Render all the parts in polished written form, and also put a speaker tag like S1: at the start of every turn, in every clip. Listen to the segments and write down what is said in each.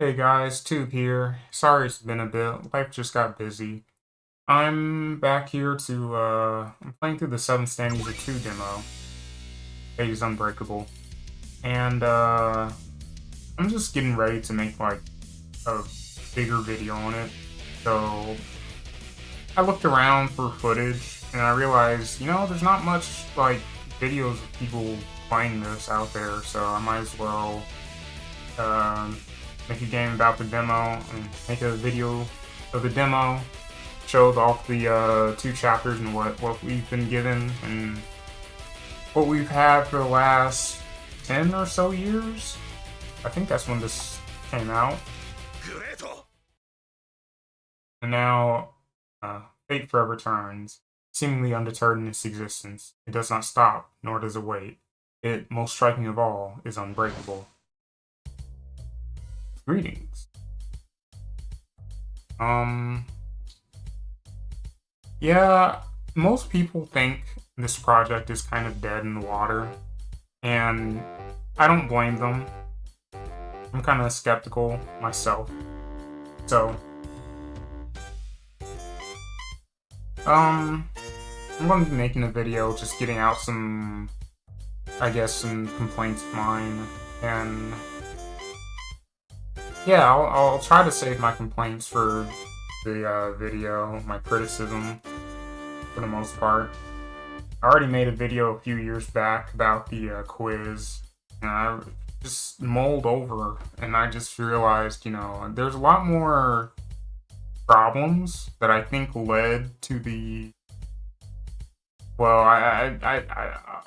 S1: Hey guys, Tube here. Sorry it's been a bit. Life just got busy. I'm back here to I'm playing through the 7 Standings of 2 demo. Phase Unbreakable. And I'm just getting ready to make like a bigger video on it. So I looked around for footage and I realized, there's not much like videos of people playing this out there, so I might as well um, make a game about the demo and make a video of the demo, show off the 2 chapters and what we've been given and what we've had for the last 10 or so years. I think that's when this came out. And now, fate forever turns, seemingly undeterred in its existence. It does not stop, nor does it wait. It, most striking of all, is unbreakable. Greetings. Yeah, most people think this project is kind of dead in the water, and I don't blame them. I'm kind of skeptical myself. So, I'm going to be making a video just getting out some, I guess, some complaints of mine, and yeah, I'll try to save my complaints for the video, my criticism, for the most part. I already made a video a few years back about the quiz, and I just mulled over, and I just realized, there's a lot more problems that I think led to the. Well,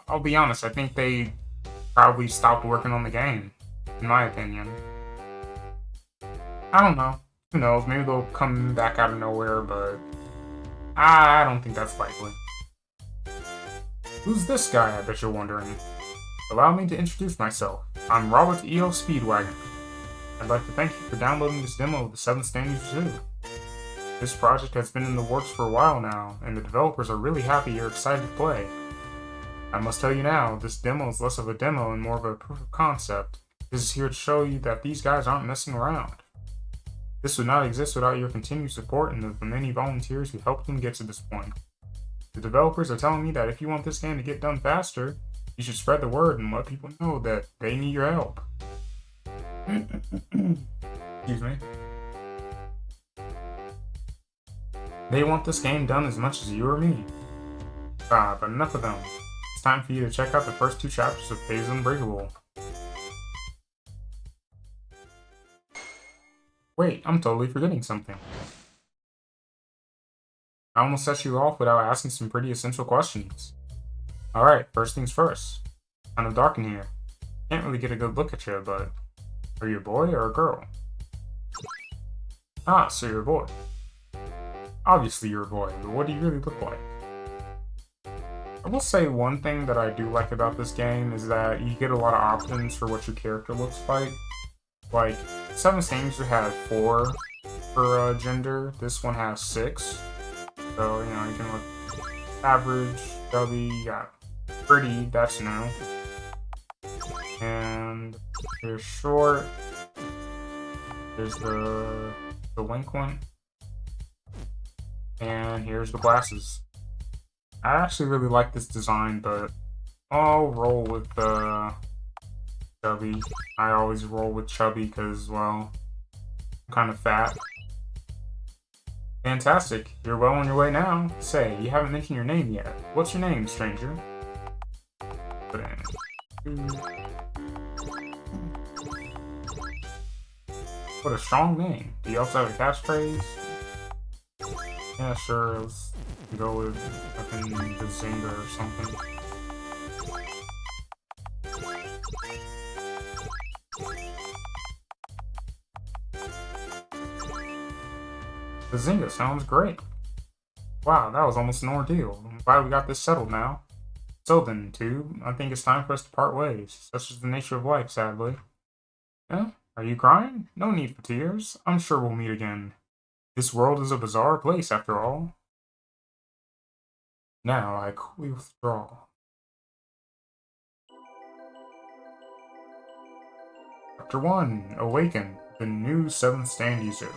S1: I'll be honest. I think they probably stopped working on the game, in my opinion. I don't know. Who knows? Maybe they'll come back out of nowhere, but I don't think that's likely. Who's this guy, I bet you're wondering? Allow me to introduce myself. I'm Robert E.O. Speedwagon. I'd like to thank you for downloading this demo of the 7 Standings 2. This project has been in the works for a while now, and the developers are really happy you're excited to play. I must tell you now, this demo is less of a demo and more of a proof of concept. This is here to show you that these guys aren't messing around. This would not exist without your continued support and the many volunteers who helped them get to this point. The developers are telling me that if you want this game to get done faster, you should spread the word and let people know that they need your help. Excuse me. They want this game done as much as you or me. But enough of them. It's time for you to check out the first 2 chapters of Phase Unbreakable. Wait, I'm totally forgetting something. I almost set you off without asking some pretty essential questions. Alright, first things first. Kind of dark in here. Can't really get a good look at you, but are you a boy or a girl? Ah, so you're a boy. Obviously you're a boy, but what do you really look like? I will say one thing that I do like about this game is that you get a lot of options for what your character looks like. Like, 7 Standings have 4 for gender, this one has 6. So, you can look average, chubby, you got pretty, that's new. And here's short, there's the delinquent, and here's the glasses. I actually really like this design, but I'll roll with chubby. I always roll with chubby because, well, I'm kind of fat. Fantastic. You're well on your way now. Say, you haven't mentioned your name yet. What's your name, stranger? Put in. What a strong name. Do you also have a catchphrase? Yeah, sure. Let's go with fucking the Zinger or something. The Zynga sounds great. Wow, that was almost an ordeal. I'm glad we got this settled now. So then, Tube, I think it's time for us to part ways. Such is the nature of life, sadly. Yeah? Are you crying? No need for tears. I'm sure we'll meet again. This world is a bizarre place, after all. Now I coolly withdraw. Chapter 1, Awaken. the new 7th stand user.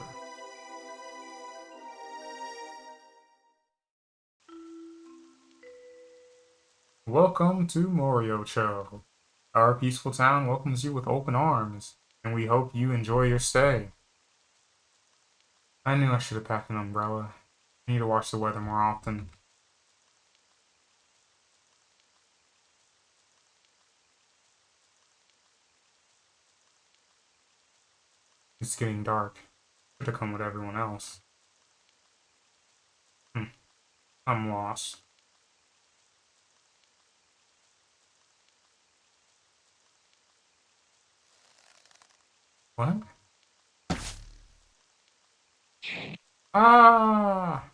S1: Welcome to Moriocho. Our peaceful town welcomes you with open arms, and we hope you enjoy your stay. I knew I should have packed an umbrella. I need to watch the weather more often. It's getting dark. Should have come with everyone else. I'm lost. What? Ah!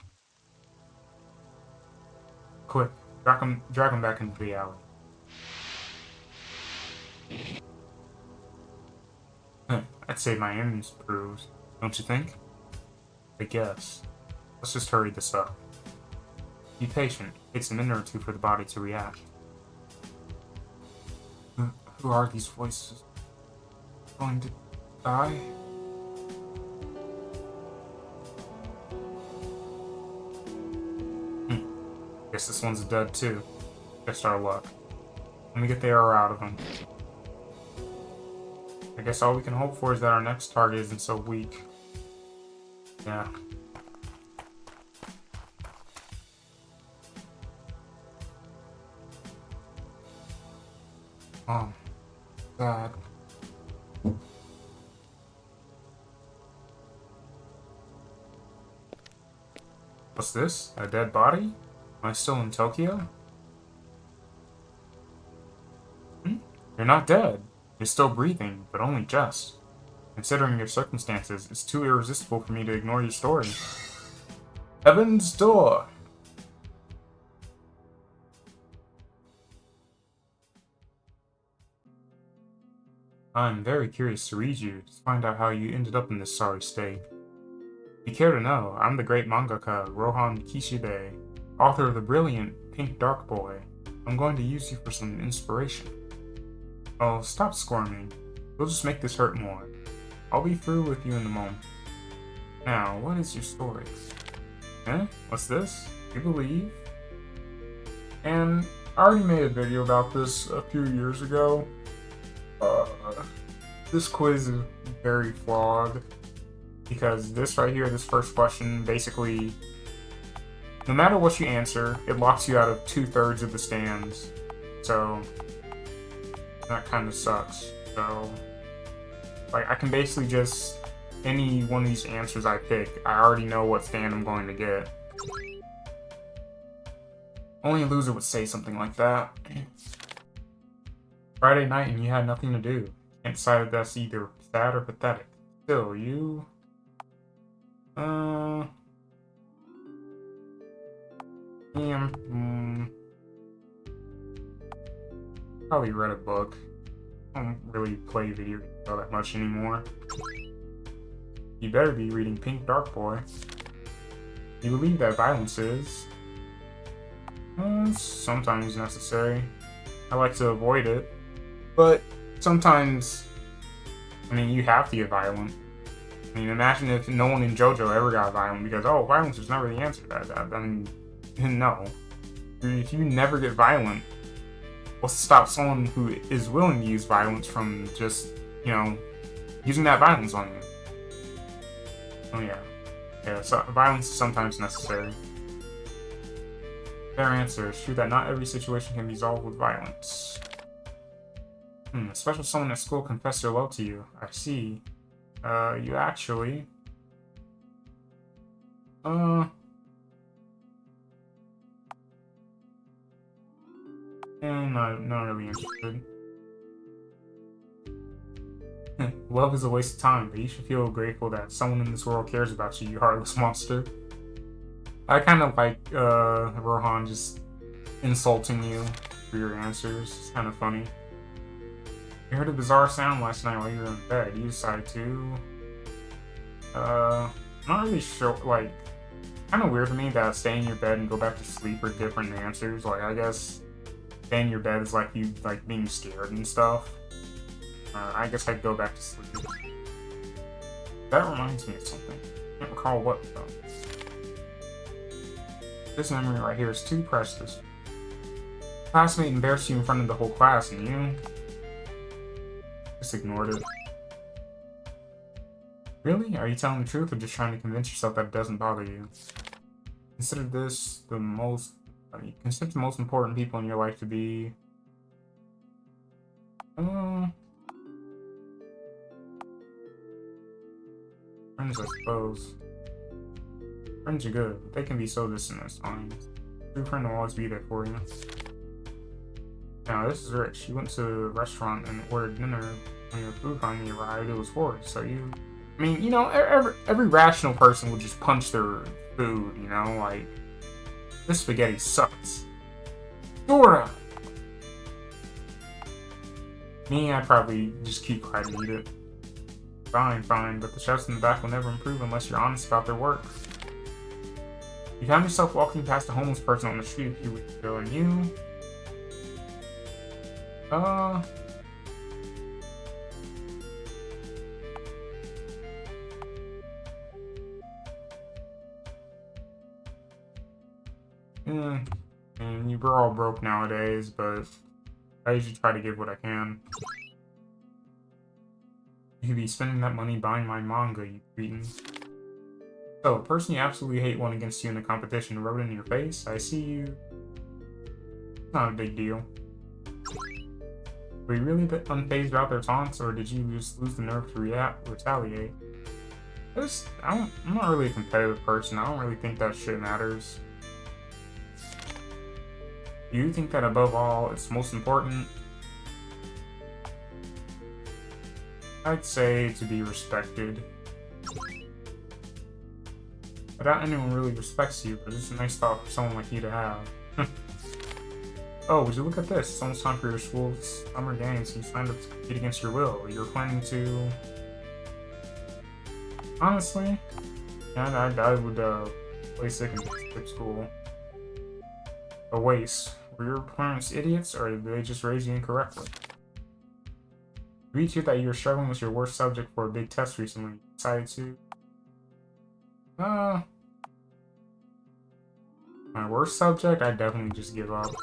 S1: Quick, drag him back into the alley. I'd say my innings proves, don't you think? I guess. Let's just hurry this up. Be patient. It takes a minute or two for the body to react. Who are these voices? Going to die? Guess this one's dead too. Just our luck. Let me get the arrow out of him. I guess all we can hope for is that our next target isn't so weak. Yeah. Oh, God. What's this? A dead body? Am I still in Tokyo? You're not dead. You're still breathing, but only just. Considering your circumstances, it's too irresistible for me to ignore your story. Heaven's Door! I'm very curious to read you, to find out how you ended up in this sorry state. If you care to know, I'm the great mangaka Rohan Kishibe, author of the brilliant Pink Dark Boy. I'm going to use you for some inspiration. Oh, stop squirming. We'll just make this hurt more. I'll be through with you in a moment. Now, what is your story? Eh? What's this? You believe? And I already made a video about this a few years ago. This quiz is very flawed. Because this right here, this first question, basically, no matter what you answer, it locks you out of 2/3 of the stands. So, that kind of sucks. So, like, I can basically just, any one of these answers I pick, I already know what stand I'm going to get. Only a loser would say something like that. Friday night and you had nothing to do. Can't decide if that's either sad or pathetic. Still, you... Yeah, probably read a book. I don't really play video games all that much anymore. You better be reading Pink Dark Boy. You believe that violence is... sometimes necessary. I like to avoid it. But sometimes, I mean, you have to get violent. I mean, imagine if no one in JoJo ever got violent because, oh, violence is never the answer to that. I mean, no. If you never get violent, what's to stop someone who is willing to use violence from just, you know, using that violence on you? Oh, yeah. Yeah, so violence is sometimes necessary. Fair answer. It's true that not every situation can be resolved with violence. A special someone at school confessed their love to you. I see. You actually... not really interested. Love is a waste of time, but you should feel grateful that someone in this world cares about you, you heartless monster. I kind of like, Rohan just insulting you for your answers. It's kind of funny. You heard a bizarre sound last night while you were in bed. You decided to... I'm not really sure, like... Kind of weird to me that stay in your bed and go back to sleep are different answers. Like, I guess... Stay in your bed is like you, like, being scared and stuff. I guess I'd go back to sleep. That reminds me of something. I can't recall what, though. This memory right here is too precious. Classmate embarrassed you in front of the whole class, and you just ignored it. Really? Are you telling the truth or just trying to convince yourself that it doesn't bother you? Consider this the most... consider the most important people in your life to be... friends, I suppose. Friends are good, but they can be so distant at times. A true friend will always be there for you. Now, this is rich. You went to a restaurant and ordered dinner. When your food finally arrived, it was forced. So you... I mean, you know, every rational person would just punch their food, you know? Like, this spaghetti sucks. Dora! Me, I'd probably just keep quiet and eat it. Fine, but the chefs in the back will never improve unless you're honest about their work. You found yourself walking past a homeless person on the street a few weeks ago, and you... and you're all broke nowadays, but I usually try to give what I can. You could be spending that money buying my manga, you cretin. So, a person you absolutely hate won against you in a competition wrote in your face. I see you. It's not a big deal. Were you really unfazed about their taunts, or did you just lose the nerve to retaliate? I'm not really a competitive person. I don't really think that shit matters. Do you think that above all, it's most important? I'd say to be respected. I doubt anyone really respects you, but it's a nice thought for someone like you to have. Oh, would you look at this? It's almost time for your school's summer games. You signed up to compete against your will. You're planning to... Honestly, yeah, I would play sick and skip school. A waste. Were your parents idiots, or did they just raise you incorrectly? Read here that you were struggling with your worst subject for a big test recently. You decided to... my worst subject? I'd definitely just give up.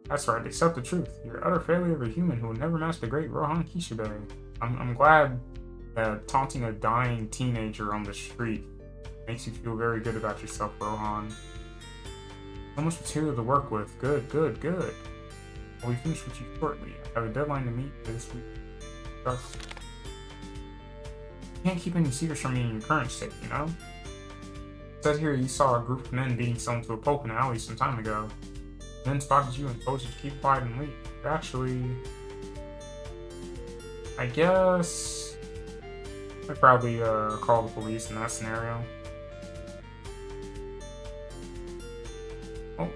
S1: That's right, accept the truth. You're an utter failure of a human who will never match the great Rohan Kishibe. I'm glad that taunting a dying teenager on the street makes you feel very good about yourself, Rohan. So much material to work with. Good. I'll be finished with you shortly. I have a deadline to meet this week. You can't keep any secrets from me in your current state, you know? It says here you saw a group of men beating someone to a pulp in an alley some time ago. Men spotted you and told you to keep quiet and leave. But actually... I guess... I'd probably call the police in that scenario. Oh.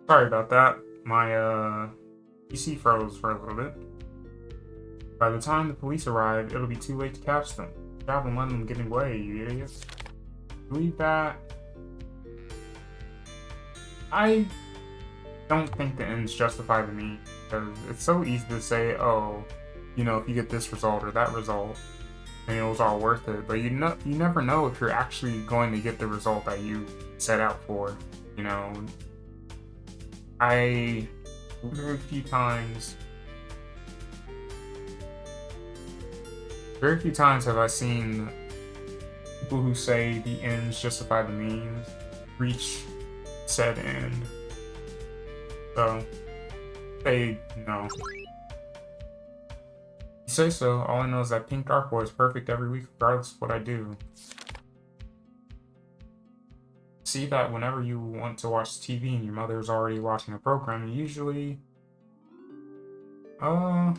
S1: Sorry about that. My PC froze for a little bit. By the time the police arrive, it'll be too late to catch them. Grab and let them get away, you idiot. Believe that? I don't think the ends justify the means, because it's so easy to say, oh, you know, if you get this result or that result, and it was all worth it. But you never know if you're actually going to get the result that you set out for. You know, very few times have I seen people who say the ends justify the means reach said end. So, they no. You say so. All I know is that Pink Dark Boy is perfect every week, regardless of what I do. See that whenever you want to watch TV and your mother is already watching a program, you usually... I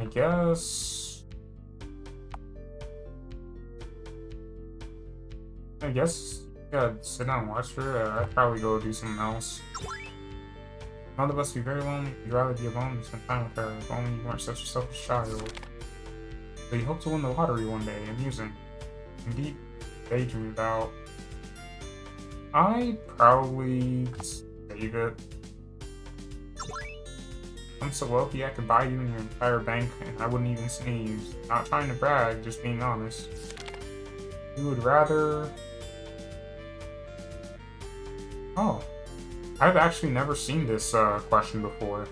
S1: guess you gotta sit down and watch her. I'd probably go do something else. None of us would be very lonely. You'd rather be alone than spend time with her. If only you weren't such a selfish child. So you hope to win the lottery one day. Amusing. Indeed, daydream about. I probably save it. I'm so wealthy I could buy you and your entire bank and I wouldn't even sneeze. Not trying to brag, just being honest. You would rather... Oh. I've actually never seen this question before.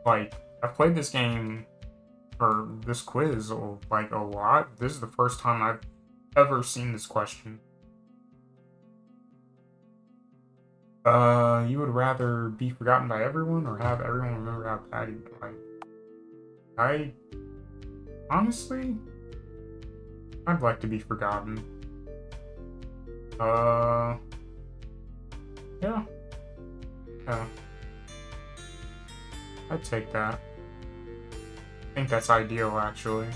S1: Like, I've played this game, or this quiz, like, a lot. This is the first time I've ever seen this question. You would rather be forgotten by everyone or have everyone remember how bad you like? Honestly, I'd like to be forgotten. Yeah. I'd take that. I think that's ideal, actually.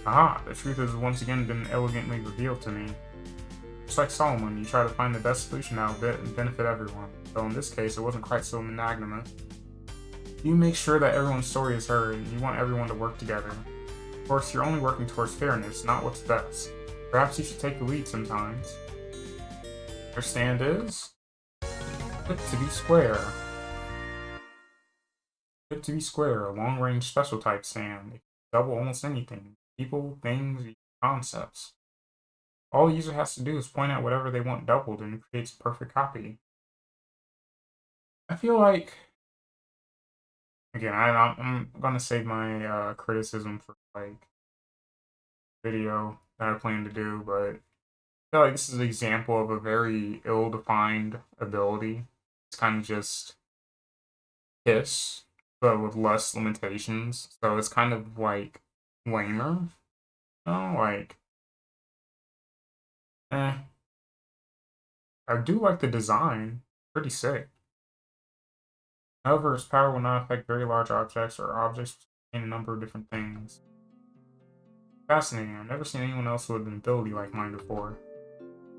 S1: Aha! The truth has once again been elegantly revealed to me. Just like Solomon, you try to find the best solution that will benefit everyone. Though in this case, it wasn't quite so magnanimous. You make sure that everyone's story is heard, and you want everyone to work together. Of course, you're only working towards fairness, not what's best. Perhaps you should take the lead sometimes. Your stand is... Fit to be square. Fit to be square, a long-range special type stand. It can double almost anything. People, things, concepts. All the user has to do is point out whatever they want doubled and it creates a perfect copy. I feel like... Again, I'm gonna save my criticism for, like, video that I plan to do, but I feel like this is an example of a very ill-defined ability. It's kind of just hiss, but with less limitations. So it's kind of like lamer. Like, I do like the design. Pretty sick. However, its power will not affect very large objects or objects which contain a number of different things. Fascinating. I've never seen anyone else with an ability like mine before.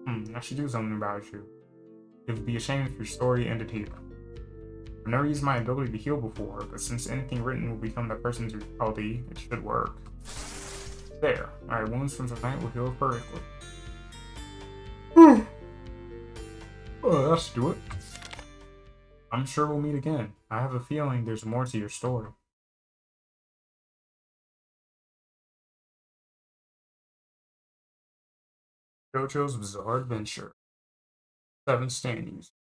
S1: I should do something about you. It would be a shame if your story ended here. I've never used my ability to heal before, but since anything written will become that person's reality, it should work. There. My wounds from tonight will heal perfectly. Oh, let's do it. I'm sure we'll meet again. I have a feeling there's more to your story. JoJo's Bizarre Adventure. 7 standings.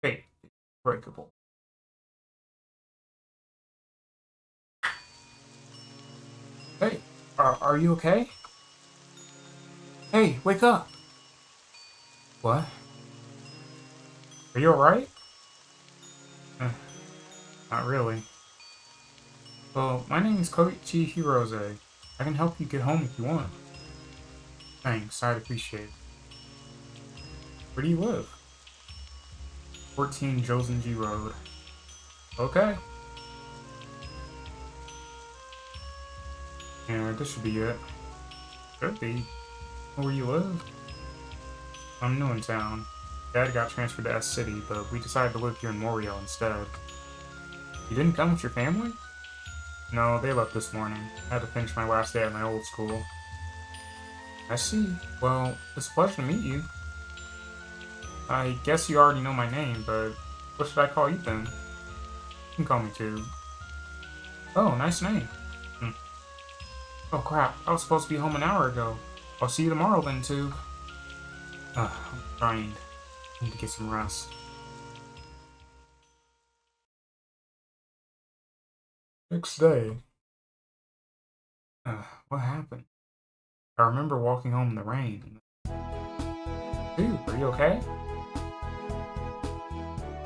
S1: Fate. Unbreakable. Hey, are you okay? Hey, wake up! What? Are you alright? Not really. Well, my name is Koichi Hirose. I can help you get home if you want. Thanks, I'd appreciate it. Where do you live? 14 Josenji Road. Okay. Yeah, this should be it. Should be. Where you live? I'm new in town. Dad got transferred to S City, but we decided to live here in Morio instead. You didn't come with your family? No, they left this morning. I had to finish my last day at my old school. I see. Well, it's a pleasure to meet you. I guess you already know my name, but what should I call you then? You can call me Tube. Oh, nice name. Oh crap, I was supposed to be home an hour ago. I'll see you tomorrow then, Tube. I'm drained. I need to get some rest. Next day. What happened? I remember walking home in the rain. Dude, are you okay?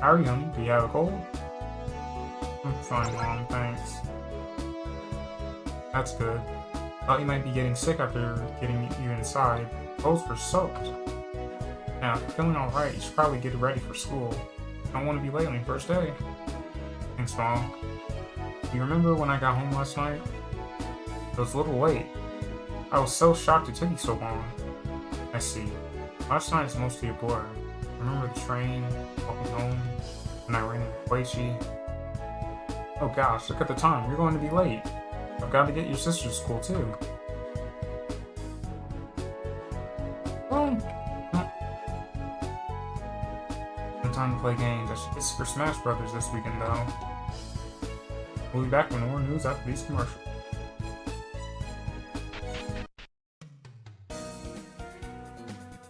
S1: How are you, honey? Do you have a cold? I'm fine, Mom, thanks. That's good. Thought you might be getting sick after getting you inside. Clothes were soaked. Now, if you're feeling alright, you should probably get ready for school. I don't want to be late on your first day. Thanks, Mom. You remember when I got home last night? It was a little late. I was so shocked it took you so long. I see. Last night is mostly a blur. I Remember the train, walking home, when I ran into Koichi? Oh gosh, look at the time, you're going to be late. I've got to get your sister to school too. Oh, no time to play games. I should get Super Smash Brothers this weekend though. We'll be back with more news after these commercials.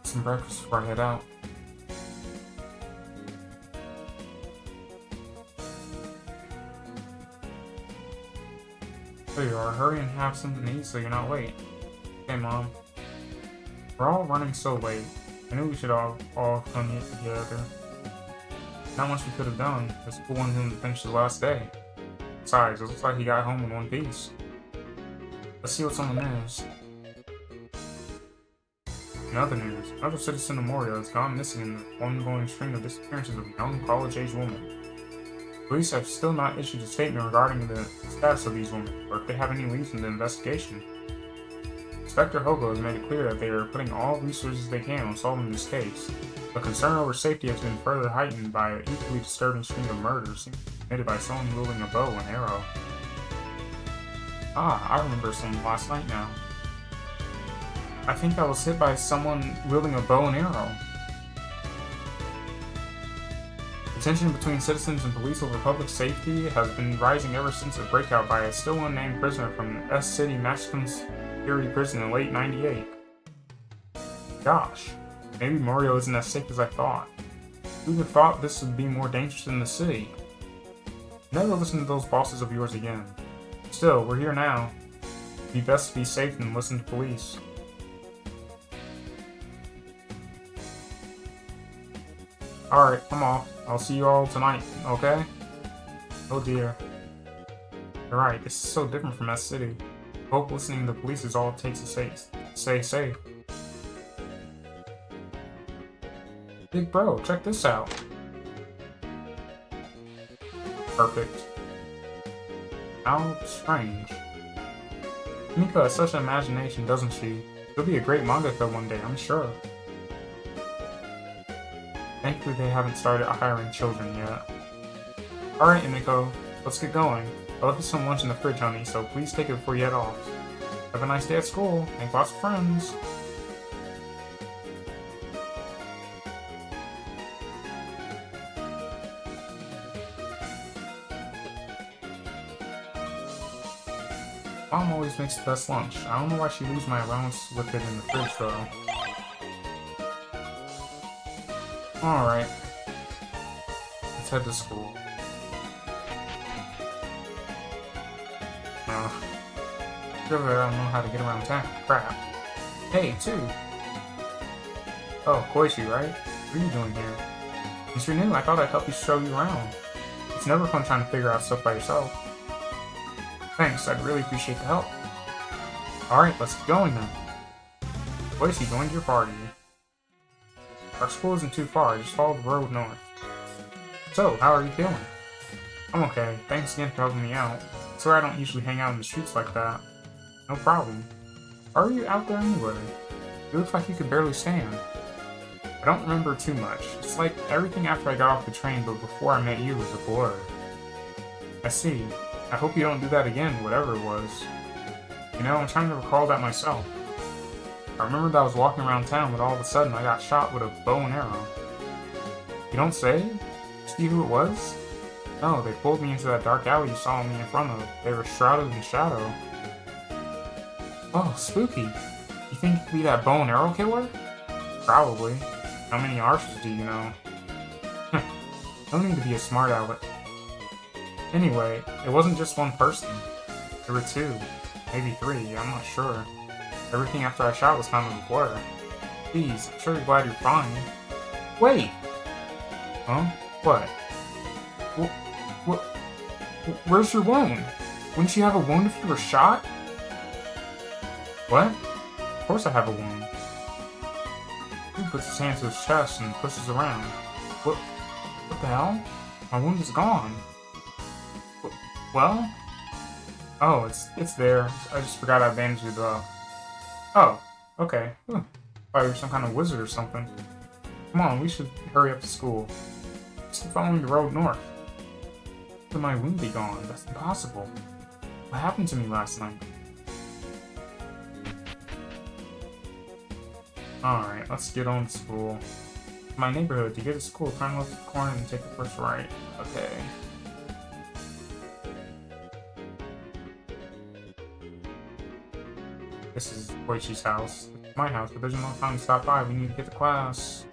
S1: Some breakfast before I head out. There you are. Hurry and have something to eat so you're not late. Okay, Mom. We're all running so late. I knew we should all come here together. Not much we could have done. The school wanted him to finish his last day. Besides, it looks like he got home in one piece. Let's see what's on the news. In other news, another citizen of Moria has gone missing in the ongoing string of disappearances of young college-age women. Police have still not issued a statement regarding the status of these women, or if they have any leads in the investigation. Inspector Hogo has made it clear that they are putting all resources they can on solving this case, but concern over safety has been further heightened by an equally disturbing string of murders committed by someone wielding a bow and arrow. Ah, I remember someone last night now. I think I was hit by someone wielding a bow and arrow. The tension between citizens and police over public safety has been rising ever since a breakout by a still unnamed prisoner from S-City Maximum Security Prison in late '98. Gosh, maybe Morio isn't as safe as I thought. Who would have thought this would be more dangerous than the city? Never listen to those bosses of yours again. Still, we're here now. It'd be best to be safe than listen to police. Alright, I'm off. I'll see you all tonight, okay? Oh dear. You're right, this is so different from S-City. Hope listening to the police is all it takes to stay safe. Big bro, check this out. Perfect. How strange. Mika has such an imagination, doesn't she? She'll be a great mangaka one day, I'm sure. Thankfully they haven't started hiring children yet. Alright, Emiko, let's get going. I left some lunch in the fridge, honey, so please take it before you head off. Have a nice day at school. Make lots of friends. Mom always makes the best lunch. I don't know why she leaves my allowance with it in the fridge, though. Alright. Let's head to school. Really, I don't know how to get around town. Crap. Hey, too! Oh, Koichi, right? What are you doing here? Since you're new, I thought I'd help you show you around. It's never fun trying to figure out stuff by yourself. Thanks, I'd really appreciate the help. Alright, let's get going then. Koichi joined your party. Our school isn't too far, just follow the road north. So, how are you feeling? I'm okay, thanks again for helping me out. Sorry I don't usually hang out in the streets like that. No problem. Why are you out there anyway? You look like you could barely stand. I don't remember too much. It's like everything after I got off the train but before I met you was a blur. I see. I hope you don't do that again, whatever it was. You know, I'm trying to recall that myself. I remember that I was walking around town, but all of a sudden I got shot with a bow and arrow. You don't say? See who it was? No, they pulled me into that dark alley you saw me in front of. They were shrouded in shadow. Oh, spooky. You think you could be that bow and arrow killer? Probably. How many archers do you know? No need to be a smart aleck. Anyway, it wasn't just one person. There were two, maybe three, I'm not sure. Everything after I shot was kind of a blur. Please, I'm sure you're glad you're fine. Wait! Huh? What? Where's your wound? Wouldn't you have a wound if you were shot? What? Of course I have a wound. He puts his hand to his chest and pushes around. What the hell? My wound is gone. Well? Oh, it's there. I just forgot I bandaged it up. Oh, okay. Thought you were some kind of wizard or something. Come on, we should hurry up to school. Just keep following the road north. Will my wing be gone? That's impossible. What happened to me last night? Alright, let's get on to school. In my neighborhood, to get to school, turn left at the corner and take the first right. Okay. This is Koichi's house. It's my house, but there's no time to stop by. We need to get to class.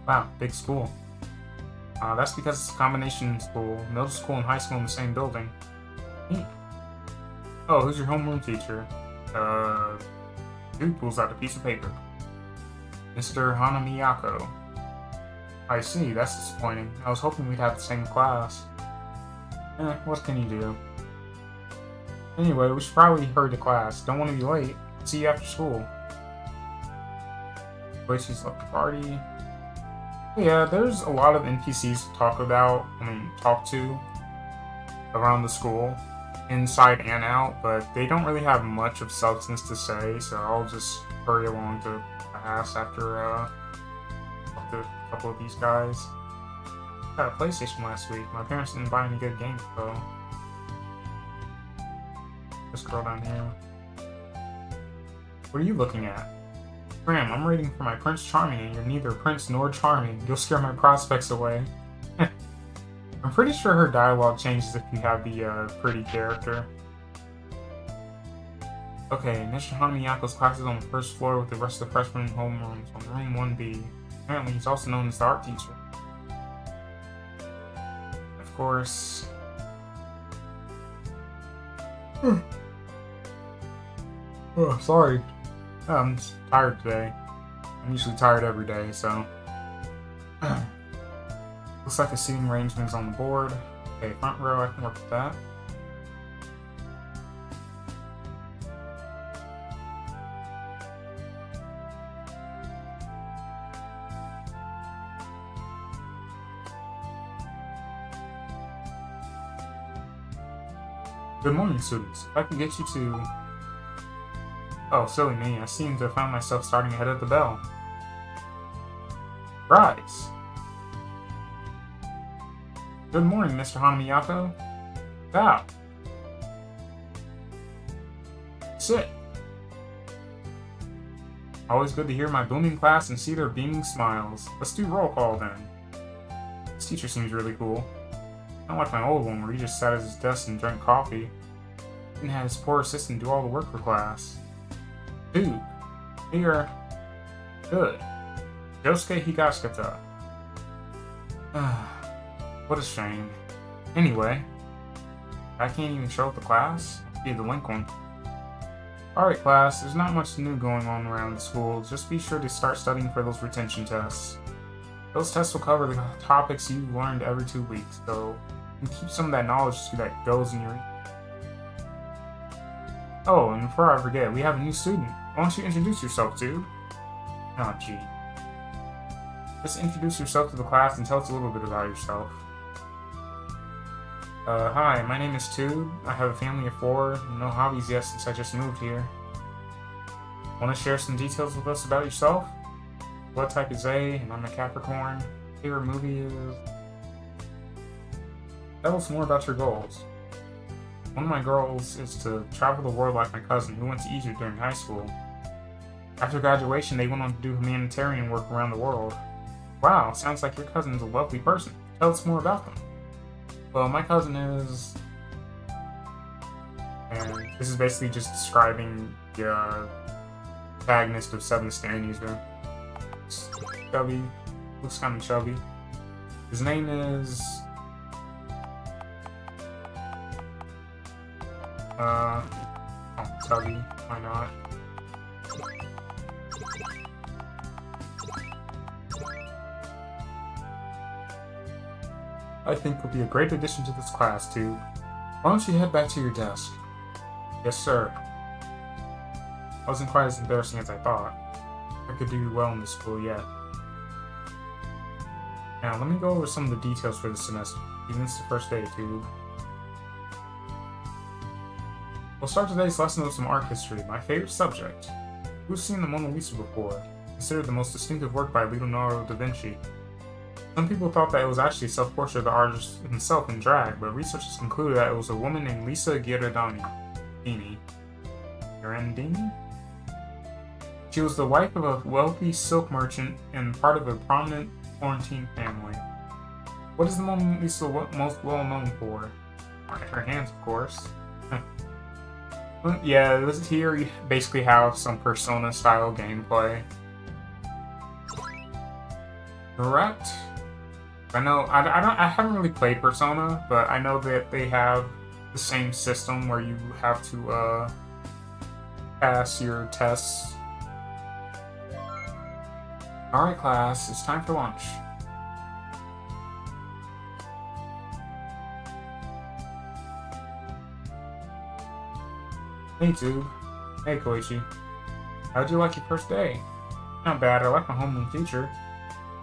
S1: Wow, big school. That's because it's a combination school. Middle school and high school in the same building. Neat. Oh, who's your homeroom teacher? Dude pulls out a piece of paper. Mr. Hanamiyako. I see, that's disappointing. I was hoping we'd have the same class. What can you do? Anyway, we should probably hurry to class. Don't want to be late. See you after school. Koichi's left the party. Yeah, there's a lot of NPCs to talk to around the school, inside and out, but they don't really have much of substance to say, so I'll just hurry along to class after a couple of these guys. I got a PlayStation last week. My parents didn't buy any good games, though. This girl down here. What are you looking at? Graham, I'm reading for my Prince Charming, and you're neither Prince nor Charming. You'll scare my prospects away. I'm pretty sure her dialogue changes if you have the pretty character. Okay, Mr. Hanamiyako's class is on the first floor with the rest of the freshmen in homerooms on room 1B. Apparently, he's also known as the art teacher. Of course. Oh, sorry. I'm just tired today. I'm usually tired every day, so... Looks like the seating arrangement is on the board. Okay, front row, I can work with that. Good morning, students. If I can get you to... Oh, silly me, I seem to have found myself starting ahead of the bell. Rise! Good morning, Mr. Hanamiyako. Bow. Sit. Always good to hear my booming class and see their beaming smiles. Let's do roll call then. This teacher seems really cool. Not like my old one where he just sat at his desk and drank coffee. And had his poor assistant do all the work for class. Dude, you're good. Yosuke Higashikata. What a shame. Anyway, I can't even show up to class? Be the delinquent. Alright class, there's not much new going on around the school. Just be sure to start studying for those retention tests. Those tests will cover the topics you learned every 2 weeks, so you can keep some of that knowledge that goes in your... Oh, and before I forget, we have a new student. Why don't you introduce yourself, dude? Oh, gee. Just introduce yourself to the class and tell us a little bit about yourself. Hi, my name is Tude. I have a family of 4, no hobbies yet since I just moved here. Want to share some details with us about yourself? Blood type is A, and I'm a Capricorn. Favorite movie is... Tell us more about your goals. One of my goals is to travel the world like my cousin, who went to Egypt during high school. After graduation, they went on to do humanitarian work around the world. Wow, sounds like your cousin is a lovely person. Tell us more about them. Well, my cousin is... And this is basically just describing the protagonist of Seven Standings. Chubby. Looks kind of chubby. His name is... Chubby. Why not? I think will be a great addition to this class, too. Why don't you head back to your desk? Yes, sir. Wasn't quite as embarrassing as I thought. I could do well in this school yet. Now, let me go over some of the details for this semester. Even it's the first day, too. We'll start today's lesson with some art history, my favorite subject. Who's seen the Mona Lisa before? Considered the most distinctive work by Leonardo da Vinci. Some people thought that it was actually a self-portrait of the artist himself in drag, but researchers concluded that it was a woman named Lisa Ghirardini. Ghirardini? She was the wife of a wealthy silk merchant and part of a prominent Florentine family. What is the Mona Lisa most well known for? Her hands, of course. Yeah, this here you basically have some Persona-style gameplay. Correct. I know I haven't really played Persona, but I know that they have the same system where you have to pass your tests. Alright class, it's time for lunch. Hey Tube. Hey Koichi. How'd you like your first day? Not bad, I like my homeroom teacher.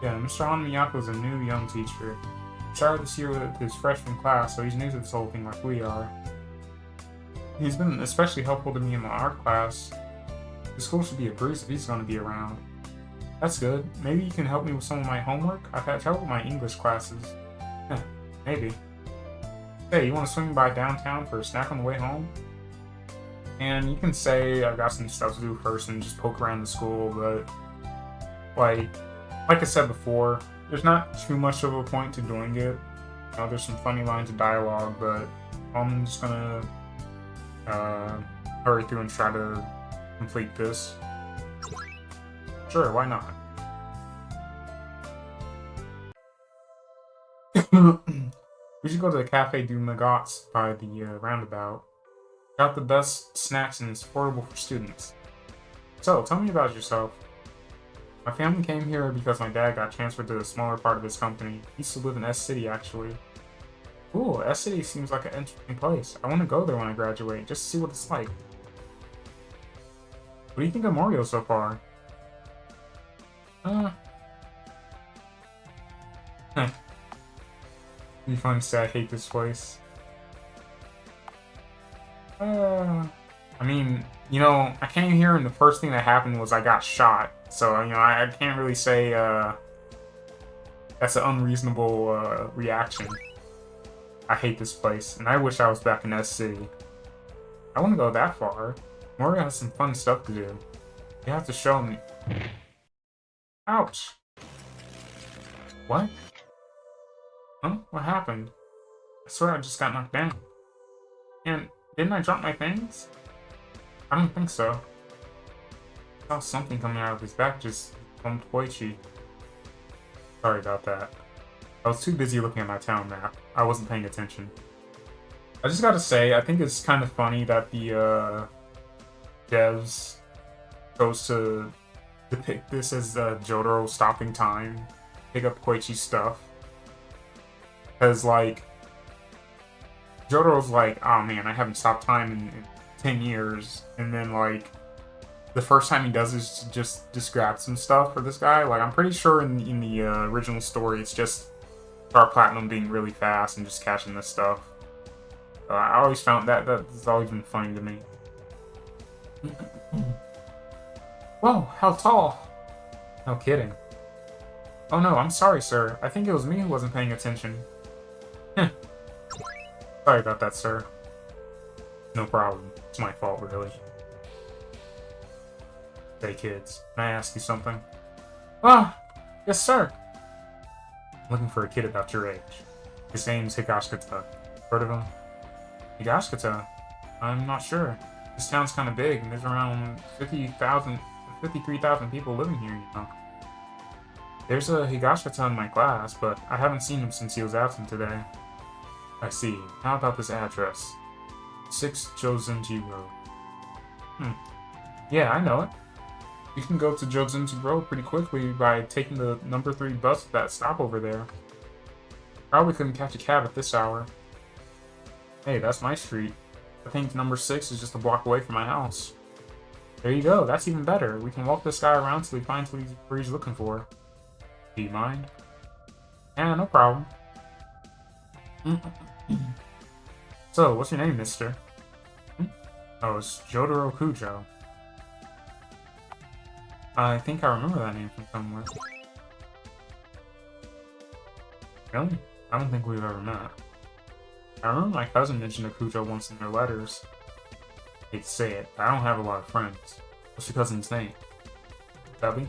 S1: Yeah, Mr. Hanmiyako is a new young teacher. He started this year with his freshman class, so he's new to this whole thing like we are. He's been especially helpful to me in my art class. The school should be a breeze if he's going to be around. That's good. Maybe you can help me with some of my homework? I've had trouble with my English classes. Maybe. Hey, you want to swing by downtown for a snack on the way home? And you can say I've got some stuff to do first and just poke around the school, but like I said before, there's not too much of a point to doing it. You know, there's some funny lines of dialogue, but I'm just gonna hurry through and try to complete this. Sure, why not? We should go to the Cafe du Magats by the roundabout. Got the best snacks and it's affordable for students. So, tell me about yourself. My family came here because my dad got transferred to a smaller part of his company. He used to live in S-City, actually. Cool, S-City seems like an interesting place. I want to go there when I graduate, just to see what it's like. What do you think of Mario so far? It'd be fun to say I hate this place. I mean, you know, I came here and the first thing that happened was I got shot. So, you know, I can't really say, that's an unreasonable, reaction. I hate this place, and I wish I was back in S-City. I wouldn't go that far. Mario has some fun stuff to do. You have to show me. Ouch! What? Huh? What happened? I swear I just got knocked down. And didn't I drop my things? I don't think so. I saw something coming out of his back just from Koichi. Sorry about that. I was too busy looking at my town map. I wasn't paying attention. I just gotta say, I think it's kind of funny that the devs chose to depict this as Jotaro stopping time, pick up Koichi's stuff. Because, like, Jotaro's like, oh man, I haven't stopped time in 10 years. And then, like, the first time he does is just grab some stuff for this guy. Like, I'm pretty sure in the original story, it's just Star Platinum being really fast and just catching this stuff. I always found that's always been funny to me. Whoa, how tall? No kidding. Oh no, I'm sorry, sir. I think it was me who wasn't paying attention. Sorry about that, sir. No problem. It's my fault, really. Hey, kids. Can I ask you something? Ah! Yes, sir! I'm looking for a kid about your age. His name's Higashikata. Heard of him? Higashikata? I'm not sure. This town's kind of big, and there's around 53,000 people living here, you know. There's a Higashikata in my class, but I haven't seen him since he was absent today. I see. How about this address? 6 Jozenji Road. Yeah, I know it. You can go to Jozenji Road pretty quickly by taking the number 3 bus at that stop over there. Probably couldn't catch a cab at this hour. Hey, that's my street. I think number 6 is just a block away from my house. There you go, that's even better. We can walk this guy around till he finds what he's looking for. Do you mind? Yeah, no problem. So, what's your name, mister? Oh, it's Jotaro Kujo. I think I remember that name from somewhere. Really? I don't think we've ever met. I remember my cousin mentioned a Kujo once in their letters. I hate to say it, but I don't have a lot of friends. What's your cousin's name? Debbie?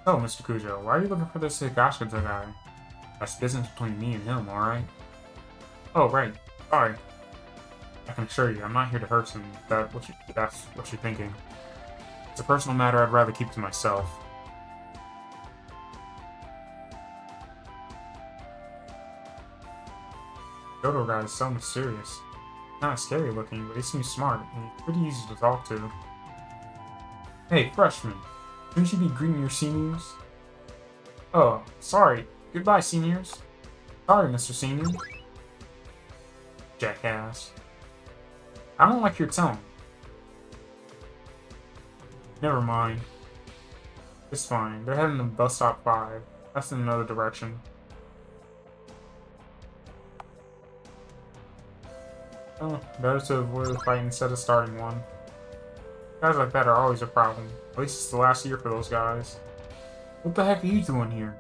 S1: Oh, Mr. Kujo, why are you looking for this Higashita guy? That's business between me and him, alright? Oh, right. Sorry. I can assure you, I'm not here to hurt him. That's what you're thinking. It's a personal matter I'd rather keep to myself. Jodo guy is so mysterious. Kinda scary looking, but he seems smart, and he's pretty easy to talk to. Hey, freshman! Shouldn't you be greeting your seniors? Oh, sorry. Goodbye, seniors. Sorry, Mr. Senior. Jackass. I don't like your tone. Never mind. It's fine. They're heading to bus stop 5. That's in another direction. Oh, better to avoid a fight instead of starting one. Guys like that are always a problem. At least it's the last year for those guys. What the heck are you doing here?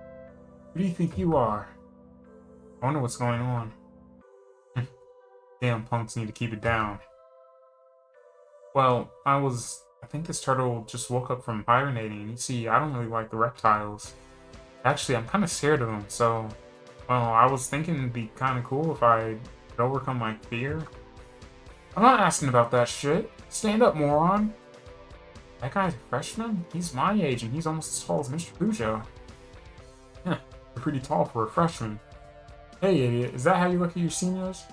S1: Who do you think you are? I wonder what's going on. Damn punks need to keep it down. Well, I think this turtle just woke up from hibernating. You see, I don't really like the reptiles. Actually, I'm kind of scared of them, so... Well, I was thinking it'd be kind of cool if I could overcome my fear. I'm not asking about that shit. Stand up, moron. That guy's a freshman? He's my age, and he's almost as tall as Mr. Kujo. Heh, you're pretty tall for a freshman. Hey, idiot, is that how you look at your seniors?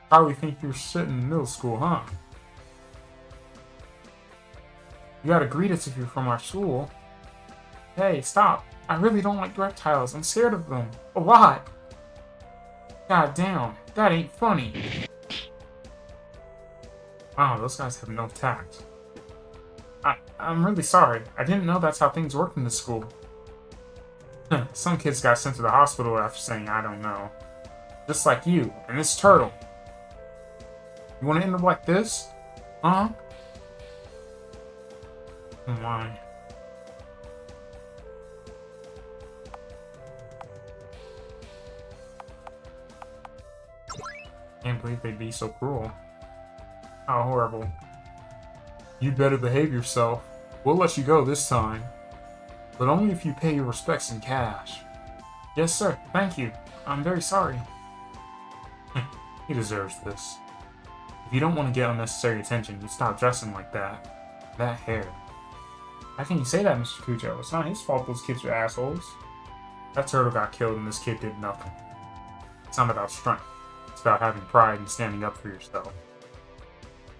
S1: Probably think you're shit in middle school, huh? You gotta greet us if you're from our school. Hey, stop. I really don't like reptiles. I'm scared of them. A lot. God damn, that ain't funny. Wow, those guys have no tact. I'm really sorry. I didn't know that's how things work in this school. Some kids got sent to the hospital after saying I don't know. Just like you, and this turtle. You wanna end up like this? Huh? Oh my. Can't believe they'd be so cruel. How horrible. You'd better behave yourself. We'll let you go this time. But only if you pay your respects in cash. Yes, sir. Thank you. I'm very sorry. He deserves this. If you don't want to get unnecessary attention, you stop dressing like that. That hair. How can you say that, Mr. Kujo? It's not his fault those kids are assholes. That turtle got killed and this kid did nothing. It's not about strength. It's about having pride and standing up for yourself.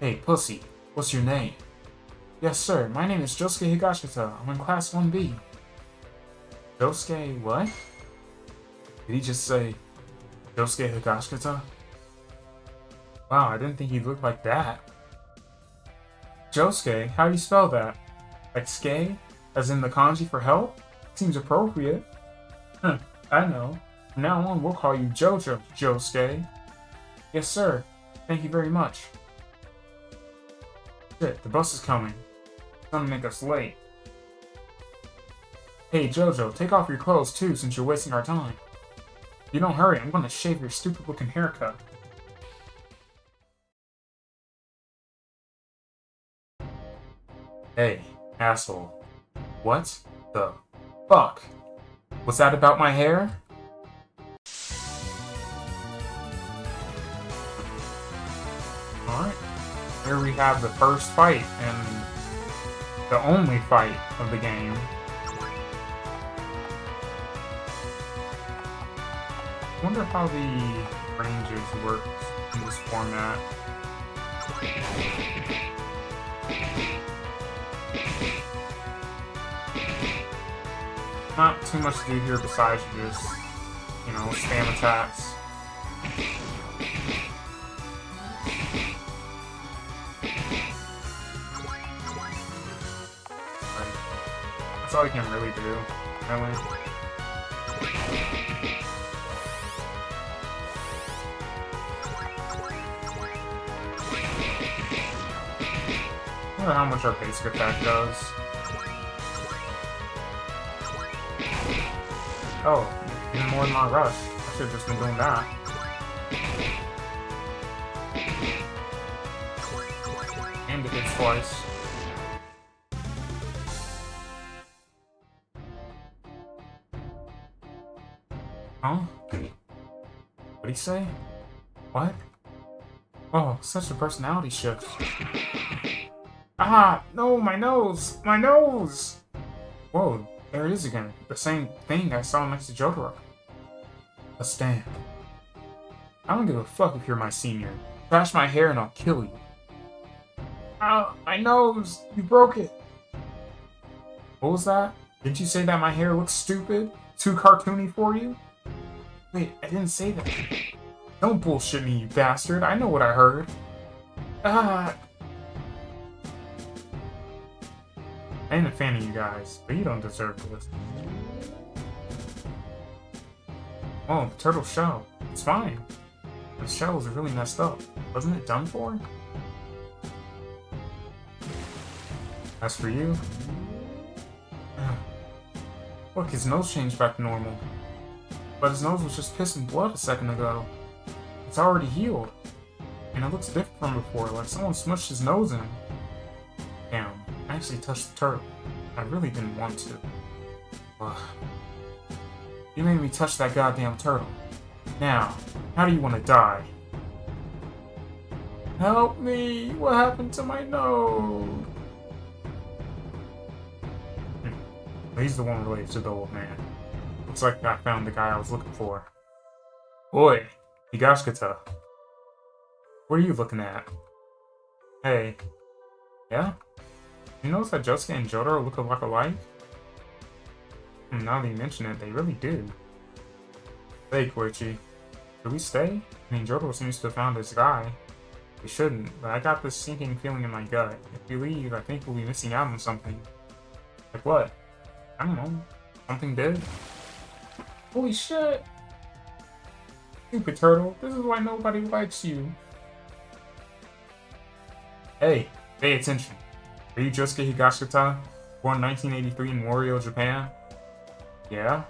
S1: Hey, pussy. What's your name? Yes, sir. My name is Josuke Higashita. I'm in Class 1B. Josuke what? Did he just say Josuke Higashita? Wow, I didn't think he'd look like that. Josuke? How do you spell that? Like ske? As in the kanji for help? Seems appropriate. Huh, I know. From now on, we'll call you Jojo, Josuke. Yes, sir. Thank you very much. Shit, the bus is coming. It's gonna make us late. Hey, Jojo, take off your clothes too, since you're wasting our time. If you don't hurry, I'm gonna shave your stupid-looking haircut. Hey, asshole. What the fuck? Was that about my hair? Alright. Here we have the first fight, and the only fight of the game. I wonder how the ranges work in this format. Not too much to do here besides just, you know, spam attacks. That's all you can really do, really. I don't know how much our basic attack does. Oh, even more than my rush. I should have just been doing that. And it hits twice. Huh? What'd he say? What? Oh, such a personality shift. Ah! No, my nose! My nose! Whoa, there it is again. The same thing I saw next to Jotaro. A stand. I don't give a fuck if you're my senior. Trash my hair and I'll kill you. Ah, my nose! You broke it! What was that? Didn't you say that my hair looks stupid? Too cartoony for you? Wait, I didn't say that. Don't bullshit me, you bastard. I know what I heard. Ah! I ain't a fan of you guys, but you don't deserve this. Oh, the turtle shell. It's fine. The shell was really messed up. Wasn't it done for? As for you... Look, his nose changed back to normal. But his nose was just piss and blood a second ago. It's already healed. And it looks different from before, like someone smushed his nose in. Damn, I actually touched the turtle. I really didn't want to. Ugh. You made me touch that goddamn turtle. Now, how do you want to die? Help me! What happened to my nose? He's the one related to the old man. Looks like I found the guy I was looking for. Oi, Higashikata. What are you looking at? Hey. Yeah? You notice that Josuke and Jotaro look a lot alike? Now that you mention it, they really do. Hey, Koichi. Should we stay? I mean, Jotaro seems to have found his guy. We shouldn't, but I got this sinking feeling in my gut. If we leave, I think we'll be missing out on something. Like what? I don't know. Something big? Holy shit! Stupid turtle, this is why nobody likes you. Hey, pay attention. Are you Josuke Higashikata, born 1983 in Wario, Japan? Yeah?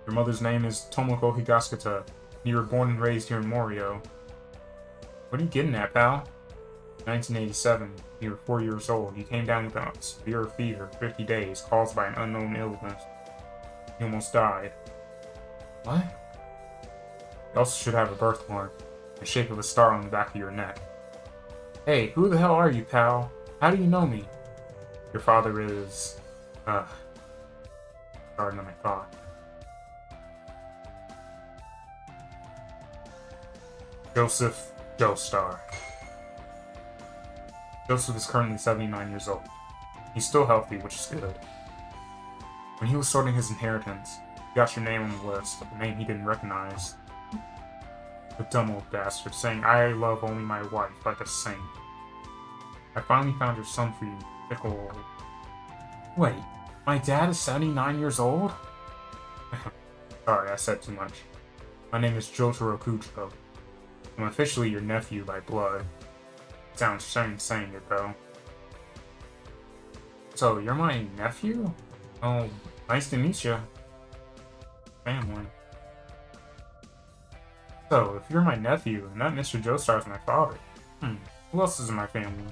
S1: Your mother's name is Tomoko Higashikata, and you were born and raised here in Wario. What are you getting at, pal? 1987, you were 4 years old. You came down with a severe fever, 50 days, caused by an unknown illness. You almost died. What? You also should have a birthmark, the shape of a star on the back of your neck. Hey, who the hell are you, pal? How do you know me? Your father is... harder than I thought. Joseph Joestar. Joseph is currently 79 years old. He's still healthy, which is good. When he was sorting his inheritance, he got your name on the list, but the name he didn't recognize. The dumb old bastard, saying, I love only my wife, like a saint. I finally found your son for you, fickle... Wait, my dad is 79 years old? Sorry, I said too much. My name is Jotaro Kujo. I'm officially your nephew by blood. Sounds strange saying it, though. So, you're my nephew? Oh, nice to meet you. Family. So, if you're my nephew, and that Mr. Joestar is my father, who else is in my family?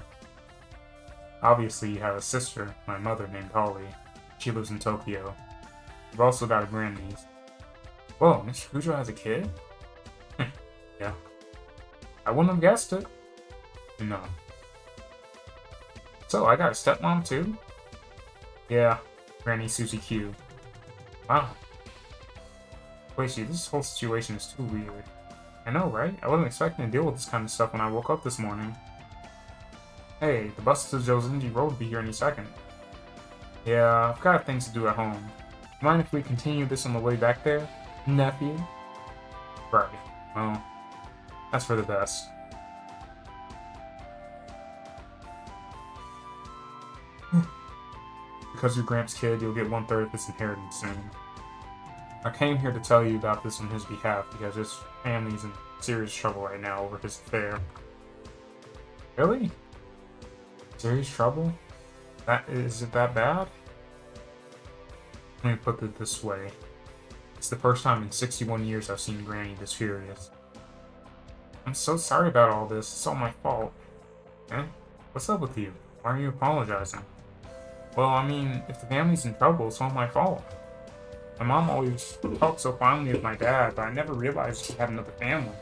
S1: Obviously, you have a sister, my mother, named Holly. She lives in Tokyo. You've also got a grandniece. Whoa, Mr. Kujo has a kid? Yeah. I wouldn't have guessed it. No. So, I got a stepmom too? Yeah, Granny Susie Q. Wow. Wait, see, this whole situation is too weird. I know, right? I wasn't expecting to deal with this kind of stuff when I woke up this morning. Hey, the bus to Josenji Road will be here any second. Yeah, I've got things to do at home. Mind if we continue this on the way back there, nephew? Right. Well, that's for the best. Because you're Gramps' kid, you'll get 1/3 of his inheritance soon. I came here to tell you about this on his behalf because his family's in serious trouble right now over his affair. Really? Serious trouble? Is it that bad? Let me put it this way. It's the first time in 61 years I've seen Granny this furious. I'm so sorry about all this. It's all my fault. Eh? What's up with you? Why are you apologizing? Well, I mean, if the family's in trouble, it's all my fault. My mom always talked so fondly of my dad, but I never realized he had another family.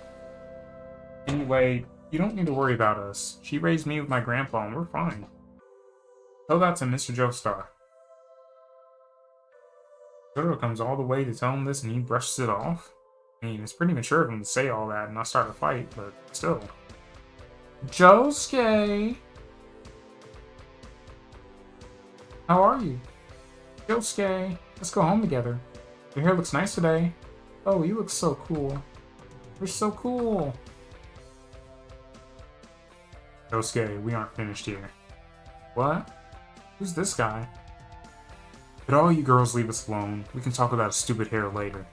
S1: Anyway, you don't need to worry about us. She raised me with my grandpa, and we're fine. Tell that to Mr. Joestar. Jotaro comes all the way to tell him this, and he brushes it off? I mean, it's pretty mature of him to say all that and not start a fight, but still. Josuke! How are you? Josuke, let's go home together. Your hair looks nice today. Oh, you look so cool. You're so cool. Josuke, we aren't finished here. What? Who's this guy? Could all you girls leave us alone? We can talk about his stupid hair later.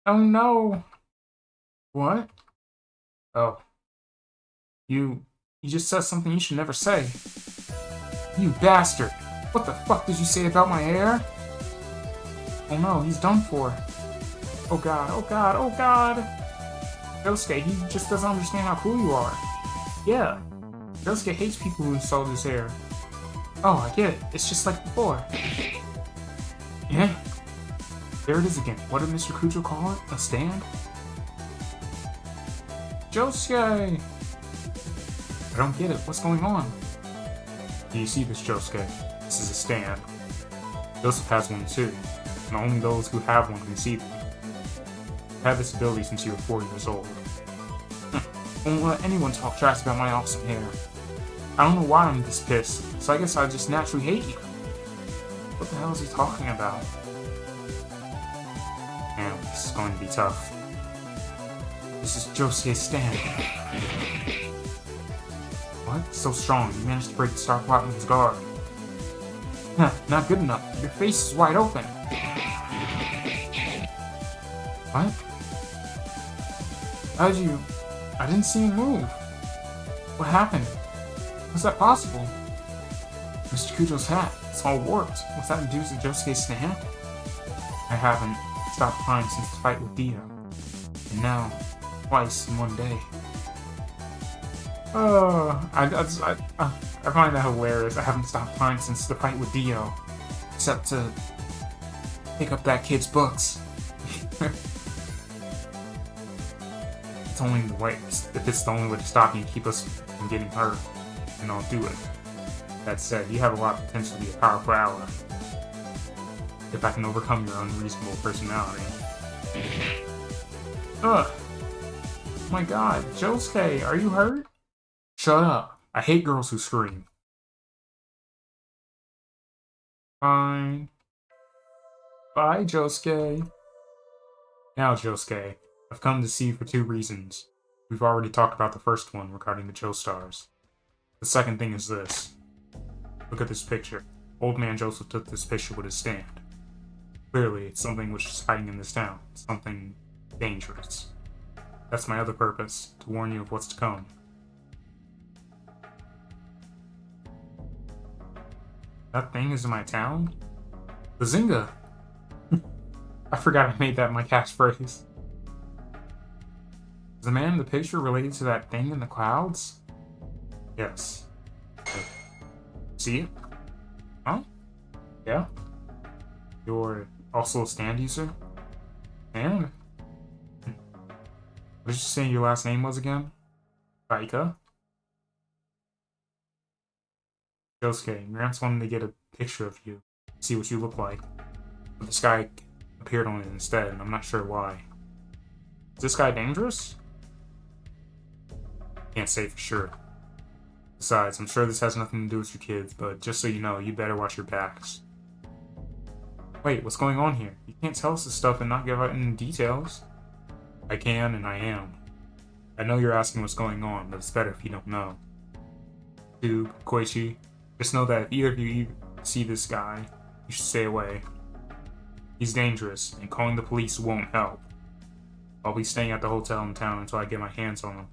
S1: Oh no! What? Oh. You just said something you should never say. You bastard! What the fuck did you say about my hair? Oh no, he's done for. Oh god, oh god, oh god! Josuke, he just doesn't understand how cool you are. Yeah. Josuke hates people who insult his hair. Oh, I get it. It's just like before. Yeah? There it is again. What did Mr. Kujo call it? A stand? Josuke! I don't get it. What's going on? Do you see this, Josuke? This is a stand. Joseph has one too, and only those who have one can see them. You've had this ability since you were 4 years old. Won't let anyone talk trash about my awesome hair. I don't know why I'm this pissed, so I guess I just naturally hate you. What the hell is he talking about? Man, this is going to be tough. This is Josuke's stand. What? So strong, you managed to break the Star Platinum's guard. Not good enough. Your face is wide open. What? How'd you... I didn't see him move. What happened? How's that possible? Mr. Kujo's hat. It's all warped. What's that to do with Josuke's stand? I haven't stopped crying since the fight with Dio. And now, twice in one day. I find that hilarious. I haven't stopped crying since the fight with Dio. Except to pick up that kid's books. It's only the way, if it's the only way to stop you and keep us from getting hurt, then I'll do it. That said, you have a lot of potential to be a powerful ally. If I can overcome your unreasonable personality. Ugh. My god, Josuke, are you hurt? Shut up. I hate girls who scream. Fine. Bye, Josuke. Now, Josuke, I've come to see you for 2 reasons. We've already talked about the first one regarding the Joestars. The second thing is this. Look at this picture. Old man Joseph took this picture with his stand. Clearly, it's something which is hiding in this town. Something dangerous. That's my other purpose, to warn you of what's to come. That thing is in my town? Bazinga! I forgot I made that my catchphrase. Is the man in the picture related to that thing in the clouds? Yes. See it? Huh? Yeah? You're also a stand user? And? What did you say your last name was again? Raika? Josuke, Gramps wanted to get a picture of you, see what you look like. But this guy appeared on it instead, and I'm not sure why. Is this guy dangerous? Can't say for sure. Besides, I'm sure this has nothing to do with your kids, but just so you know, you better watch your backs. Wait, what's going on here? You can't tell us this stuff and not give out any details. I can, and I am. I know you're asking what's going on, but it's better if you don't know. Dude, Koichi, just know that if either of you see this guy, you should stay away. He's dangerous, and calling the police won't help. I'll be staying at the hotel in town until I get my hands on him.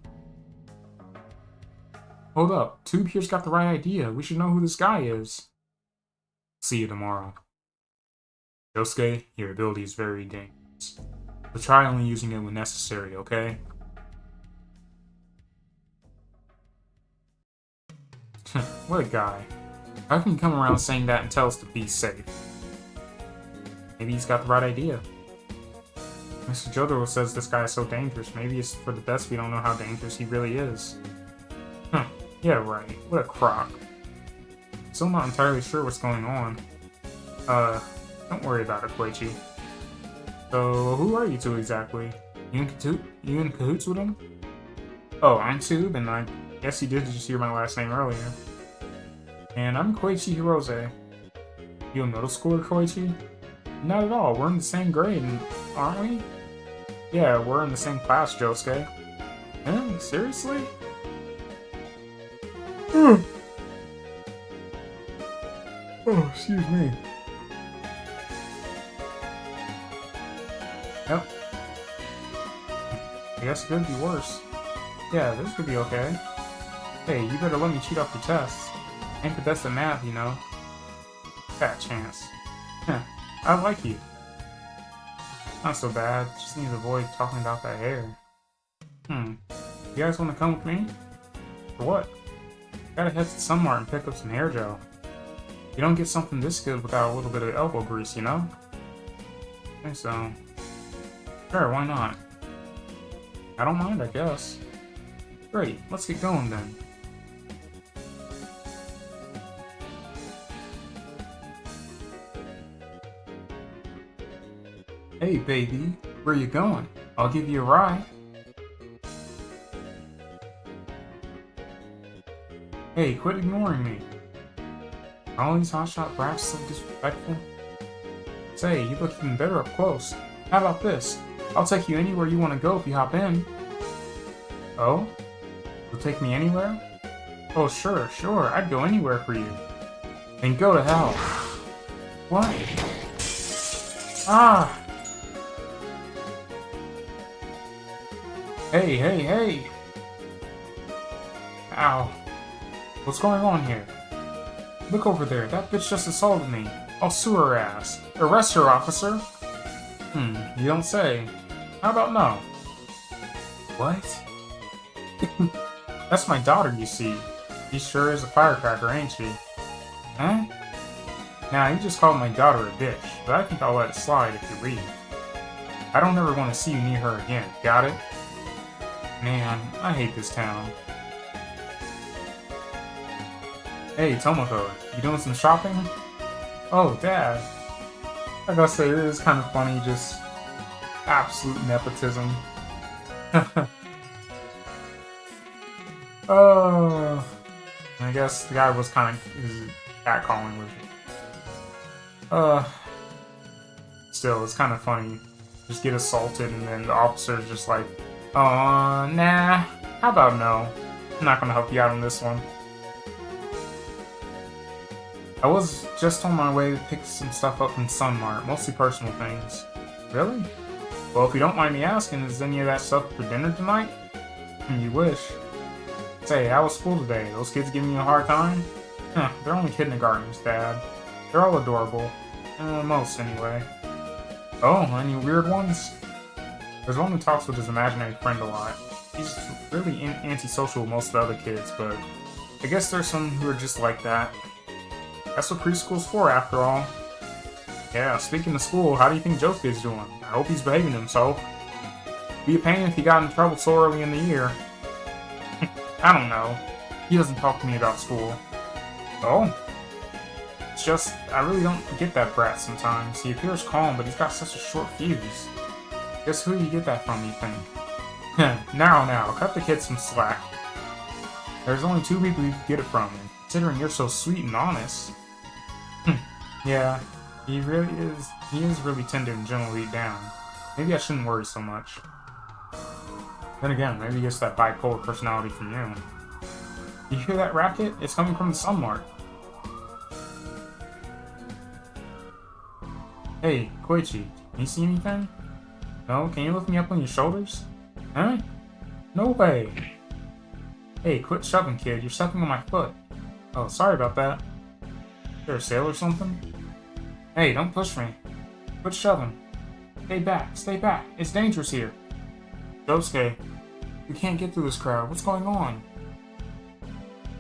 S1: Hold up, Tube here's got the right idea. We should know who this guy is. See you tomorrow. Yosuke, your ability is very dangerous. So try only using it when necessary, okay? What a guy. How can you come around saying that and tell us to be safe? Maybe he's got the right idea. Mr. Jotaro says this guy is so dangerous. Maybe it's for the best we don't know how dangerous he really is. Huh. Yeah, right. What a crock. Still not entirely sure what's going on. Don't worry about it, Koichi. So, who are you two exactly? You in cahoots with him? Oh, I'm Tube, and I guess you did just hear my last name earlier. And I'm Koichi Hirose. You a middle schooler, Koichi? Not at all. We're in the same grade, aren't we? Yeah, we're in the same class, Josuke. Seriously? Oh, excuse me. Yep. I guess it could be worse. Yeah, this could be okay. Hey, you better let me cheat off your tests. Ain't the best at math, you know. Fat chance. Heh, I like you. Not so bad, just need to avoid talking about that hair. You guys want to come with me? For what? Gotta head to Sunmart and pick up some hair gel. You don't get something this good without a little bit of elbow grease, you know? I think so. Sure, why not? I don't mind, I guess. Great, let's get going then. Hey, baby, where you going? I'll give you a ride. Hey, quit ignoring me. Are all these hotshot brats so disrespectful? Say, you look even better up close. How about this? I'll take you anywhere you want to go if you hop in. Oh? You'll take me anywhere? Oh, sure, I'd go anywhere for you. Then go to hell. What? Ah! Hey! Ow. What's going on here? Look over there, that bitch just assaulted me. I'll sue her ass. Arrest her, officer! You don't say. How about no? What? That's my daughter, you see. She sure is a firecracker, ain't she? Huh? Now, you just called my daughter a bitch, but I think I'll let it slide if you leave. I don't ever want to see you near her again, got it? Man, I hate this town. Hey, Tomoko, you doing some shopping? Oh, Dad. I gotta say, it is kind of funny, just absolute nepotism. Oh, I guess the guy was kind of catcalling with it. Still, it's kind of funny. Just get assaulted, and then the officer's just like, nah, how about no? I'm not gonna help you out on this one. I was just on my way to pick some stuff up from Sunmart, mostly personal things. Really? Well, if you don't mind me asking, is any of that stuff for dinner tonight? You wish. Say, how was school today? Those kids giving you a hard time? Huh, they're only kindergartners, Dad. They're all adorable. Most, anyway. Oh, any weird ones? There's one who talks with his imaginary friend a lot. He's really antisocial with most of the other kids, but I guess there's some who are just like that. That's what preschool's for, after all. Yeah, speaking of school, how do you think Josuke's doing? I hope he's behaving himself. Be a pain if he got in trouble so early in the year. I don't know. He doesn't talk to me about school. Oh? It's just, I really don't get that brat sometimes. He appears calm, but he's got such a short fuse. Guess who you get that from, you think? Now, cut the kid some slack. There's only 2 people you can get it from, and considering you're so sweet and honest. Yeah, he is really tender and gentle deep down. Maybe I shouldn't worry so much. Then again, maybe it's that bipolar personality from you. You hear that racket? It's coming from the Sunmark. Hey, Koichi, can you see anything? No? Can you lift me up on your shoulders? Huh? No way! Hey, quit shoving, kid. You're stepping on my foot. Oh, sorry about that. Is there a sale or something? Hey, don't push me. Quit shoving. Stay back, stay back. It's dangerous here. Josuke, we can't get through this crowd. What's going on?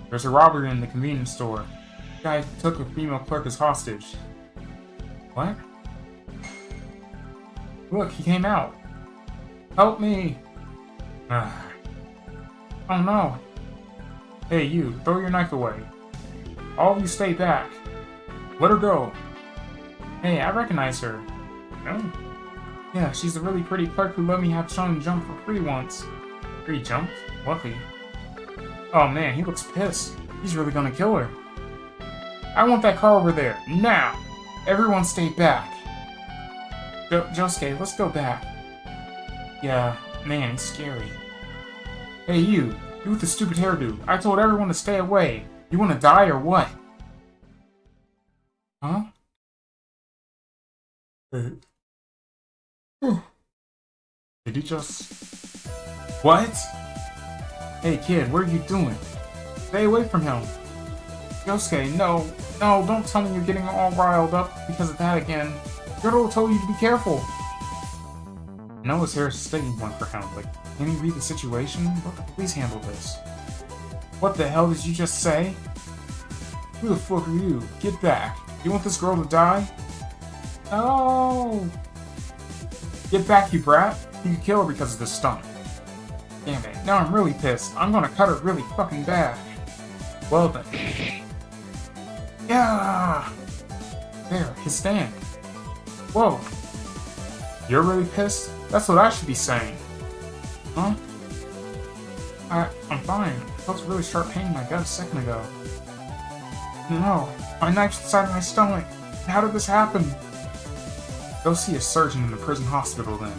S1: There's a robbery in the convenience store. The guy took a female clerk as hostage. What? Look, he came out. Help me! Oh no. Hey, you, throw your knife away. All of you stay back. Let her go. Hey, I recognize her. Oh. Yeah, she's a really pretty clerk who let me have Sean jump for free once. Free jump? Lucky. Oh man, he looks pissed. He's really gonna kill her. I want that car over there, now! Everyone stay back. Josuke, let's go back. Yeah, man, he's scary. Hey you with the stupid hairdo. I told everyone to stay away. You wanna die or what? Huh? Did you just... What? Hey kid, what are you doing? Stay away from him. Yosuke, no, don't tell me you're getting all riled up because of that again. Gyoro told you to be careful. I know his hair is a sticking point for him, but can you read the situation? Please handle this. What the hell did you just say? Who the fuck are you? Get back. You want this girl to die? No! Get back, you brat. You can kill her because of this stunt. Damn it, now I'm really pissed. I'm gonna cut her really fucking bad. Well then. Yeah! There, his stand. Whoa. You're really pissed? That's what I should be saying. Huh? I'm fine. I felt a really sharp pain in my gut a second ago. No, my knife's inside my stomach. How did this happen? Go see a surgeon in the prison hospital then.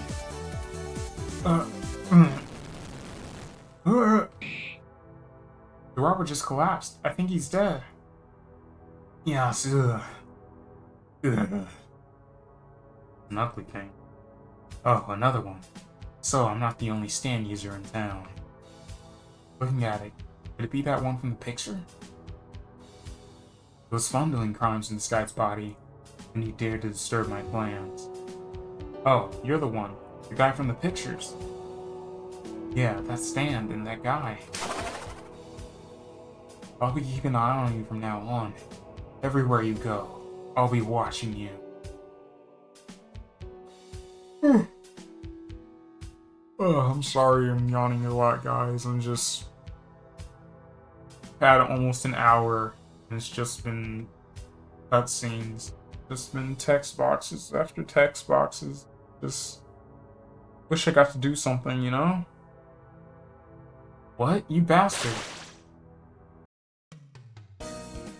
S1: The robber just collapsed. I think he's dead. Yes, An ugly thing. Oh, another one. So, I'm not the only stand user in town. Looking at it, could it be that one from the picture? It was fun doing crimes in this guy's body, and he dared to disturb my plans. Oh, you're the one. The guy from the pictures. Yeah, that stand and that guy. I'll be keeping an eye on you from now on. Everywhere you go, I'll be watching you. Oh, I'm sorry I'm yawning a lot, guys. I'm just... had almost an hour, and it's just been cutscenes. Just been text boxes after text boxes. Just... wish I got to do something, you know? What? You bastard.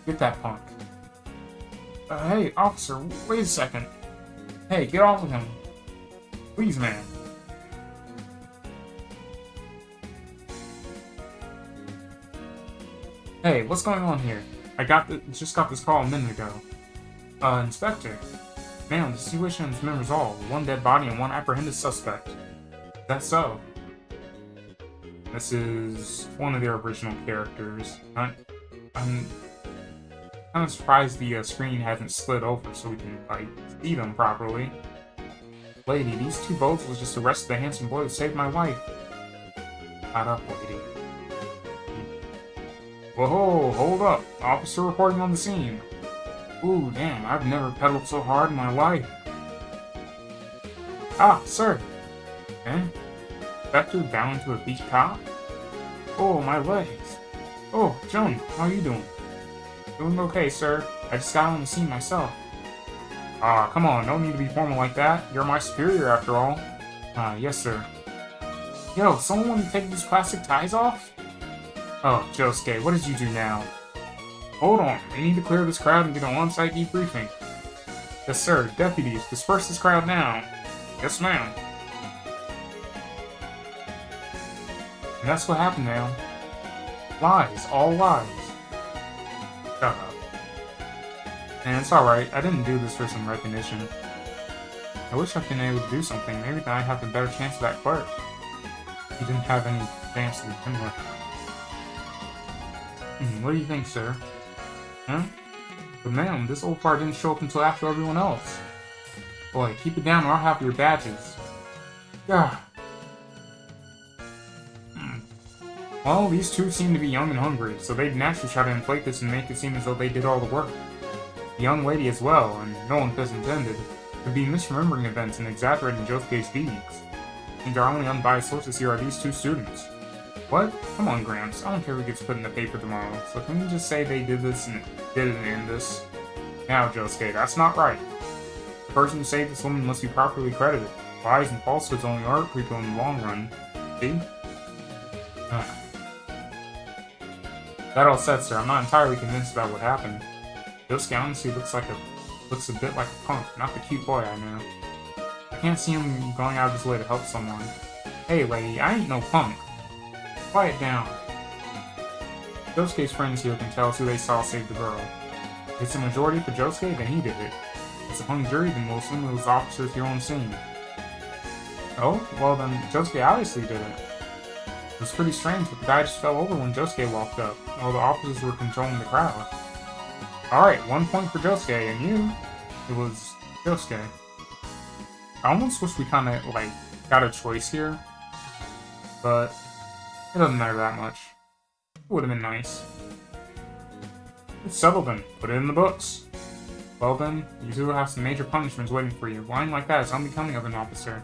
S1: Get that punk. Hey, officer, wait a second. Hey, get off of him. Please, man. Hey, what's going on here? Just got this call a minute ago. Inspector. Man, the situation has been resolved. 1 dead body and 1 apprehended suspect. That's so. This is one of their original characters. I'm kind of surprised the screen hasn't slid over so we can, like, see them properly. Lady, these 2 bozos just arrested the handsome boy who saved my life. Shut up, lady. Whoa, hold up. Officer reporting on the scene. Ooh, damn, I've never pedaled so hard in my life. Ah, sir. Eh? Inspector down to a beach cop? Oh, my legs. Oh, Joan, how you doing? Doing okay, sir. I just got on the scene myself. Ah, come on, no need to be formal like that. You're my superior after all. Yes, sir. Yo, someone want to take these plastic ties off? Oh, Josuke, what did you do now? Hold on, we need to clear this crowd and get an on-site debriefing. Yes, sir. Deputies, disperse this crowd now. Yes, ma'am. And that's what happened, ma'am. Lies, all lies. Shut up. And it's alright, I didn't do this for some recognition. I wish I'd been able to do something. Maybe then I'd have a better chance of that clerk. He didn't have any chance to begin with. What do you think, sir? Huh? But ma'am, this old part didn't show up until after everyone else. Boy, keep it down or I'll have your badges. Gah. Well, these two seem to be young and hungry, so they'd naturally try to inflate this and make it seem as though they did all the work. The young lady as well, and no offense intended, would be misremembering events and exaggerating Josuke's deeds. I think our only unbiased sources here are these two students. What? Come on, Gramps. I don't care who gets put in the paper tomorrow, so can we just say they did this and did it and end this? Now, Josuke, that's not right. The person who saved this woman must be properly credited. Lies and falsehoods only hurt people in the long run. See? That all said, sir, I'm not entirely convinced about what happened. Josuke honestly looks a bit like a punk, not the cute boy I know. I can't see him going out of his way to help someone. Hey, lady, I ain't no punk. Quiet down. Josuke's friends here can tell us who they saw save the girl. If it's a majority for Josuke, then he did it. If it's a hung jury, then we'll assume it was officers here on scene. Oh? Well then, Josuke obviously did it. It was pretty strange, but the guy just fell over when Josuke walked up, while the officers were controlling the crowd. Alright, 1 point for Josuke, and you? It was Josuke. I almost wish we kinda, got a choice here. But it doesn't matter that much. It would have been nice. It's settled then. Put it in the books. Well then, you two will have some major punishments waiting for you. Lying like that is unbecoming of an officer.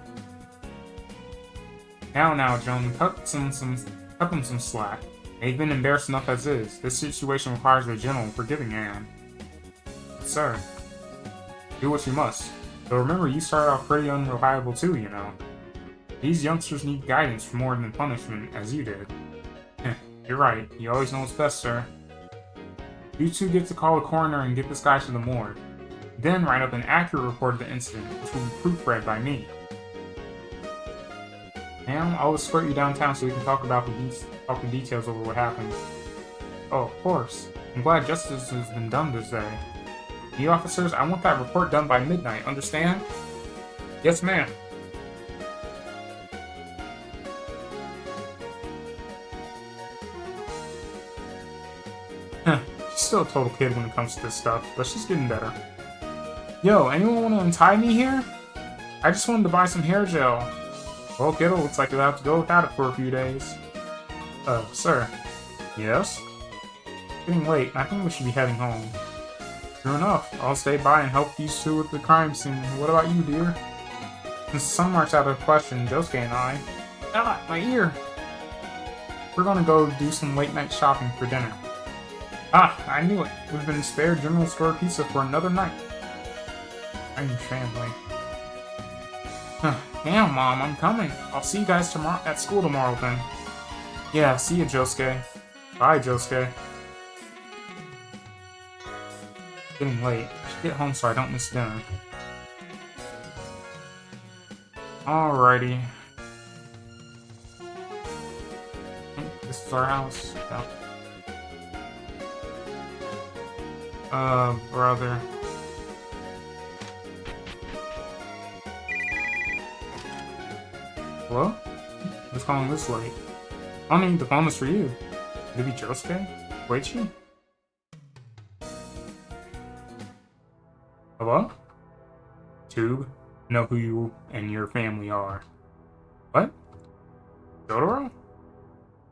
S1: Now, Joan, cut them some slack. They've been embarrassed enough as is. This situation requires a gentle and forgiving hand. Sir, do what you must. But remember, you started off pretty unreliable too, you know. These youngsters need guidance for more than punishment, as you did. You're right. You always know what's best, sir. You two get to call a coroner and get this guy to the morgue. Then write up an accurate report of the incident, which will be proofread by me. Ma'am, I'll escort you downtown so we can talk the details over what happened. Oh, of course. I'm glad justice has been done this day. You officers, I want that report done by midnight, understand? Yes, ma'am. She's still a total kid when it comes to this stuff, but she's getting better. Yo, anyone want to untie me here? I just wanted to buy some hair gel. Well, kiddo, looks like you'll have to go without it for a few days. Sir. Yes? It's getting late, and I think we should be heading home. True enough, I'll stay by and help these two with the crime scene. What about you, dear? Since the sun marks out of the question, Josuke and I... Ah, my ear! We're gonna go do some late-night shopping for dinner. Ah, I knew it. We've been spared general store pizza for another night. I'm family. Damn, Mom, I'm coming. I'll see you guys at school tomorrow then. Yeah, see you, Josuke. Bye, Josuke. It's getting late. I should get home so I don't miss dinner. Alrighty. This is our house. Yeah. Brother. Hello? Who's calling this late? I don't need the phone is for you. Could it be Josuke? Koichi? Hello? Tube? Know who you and your family are. What? Jotaro?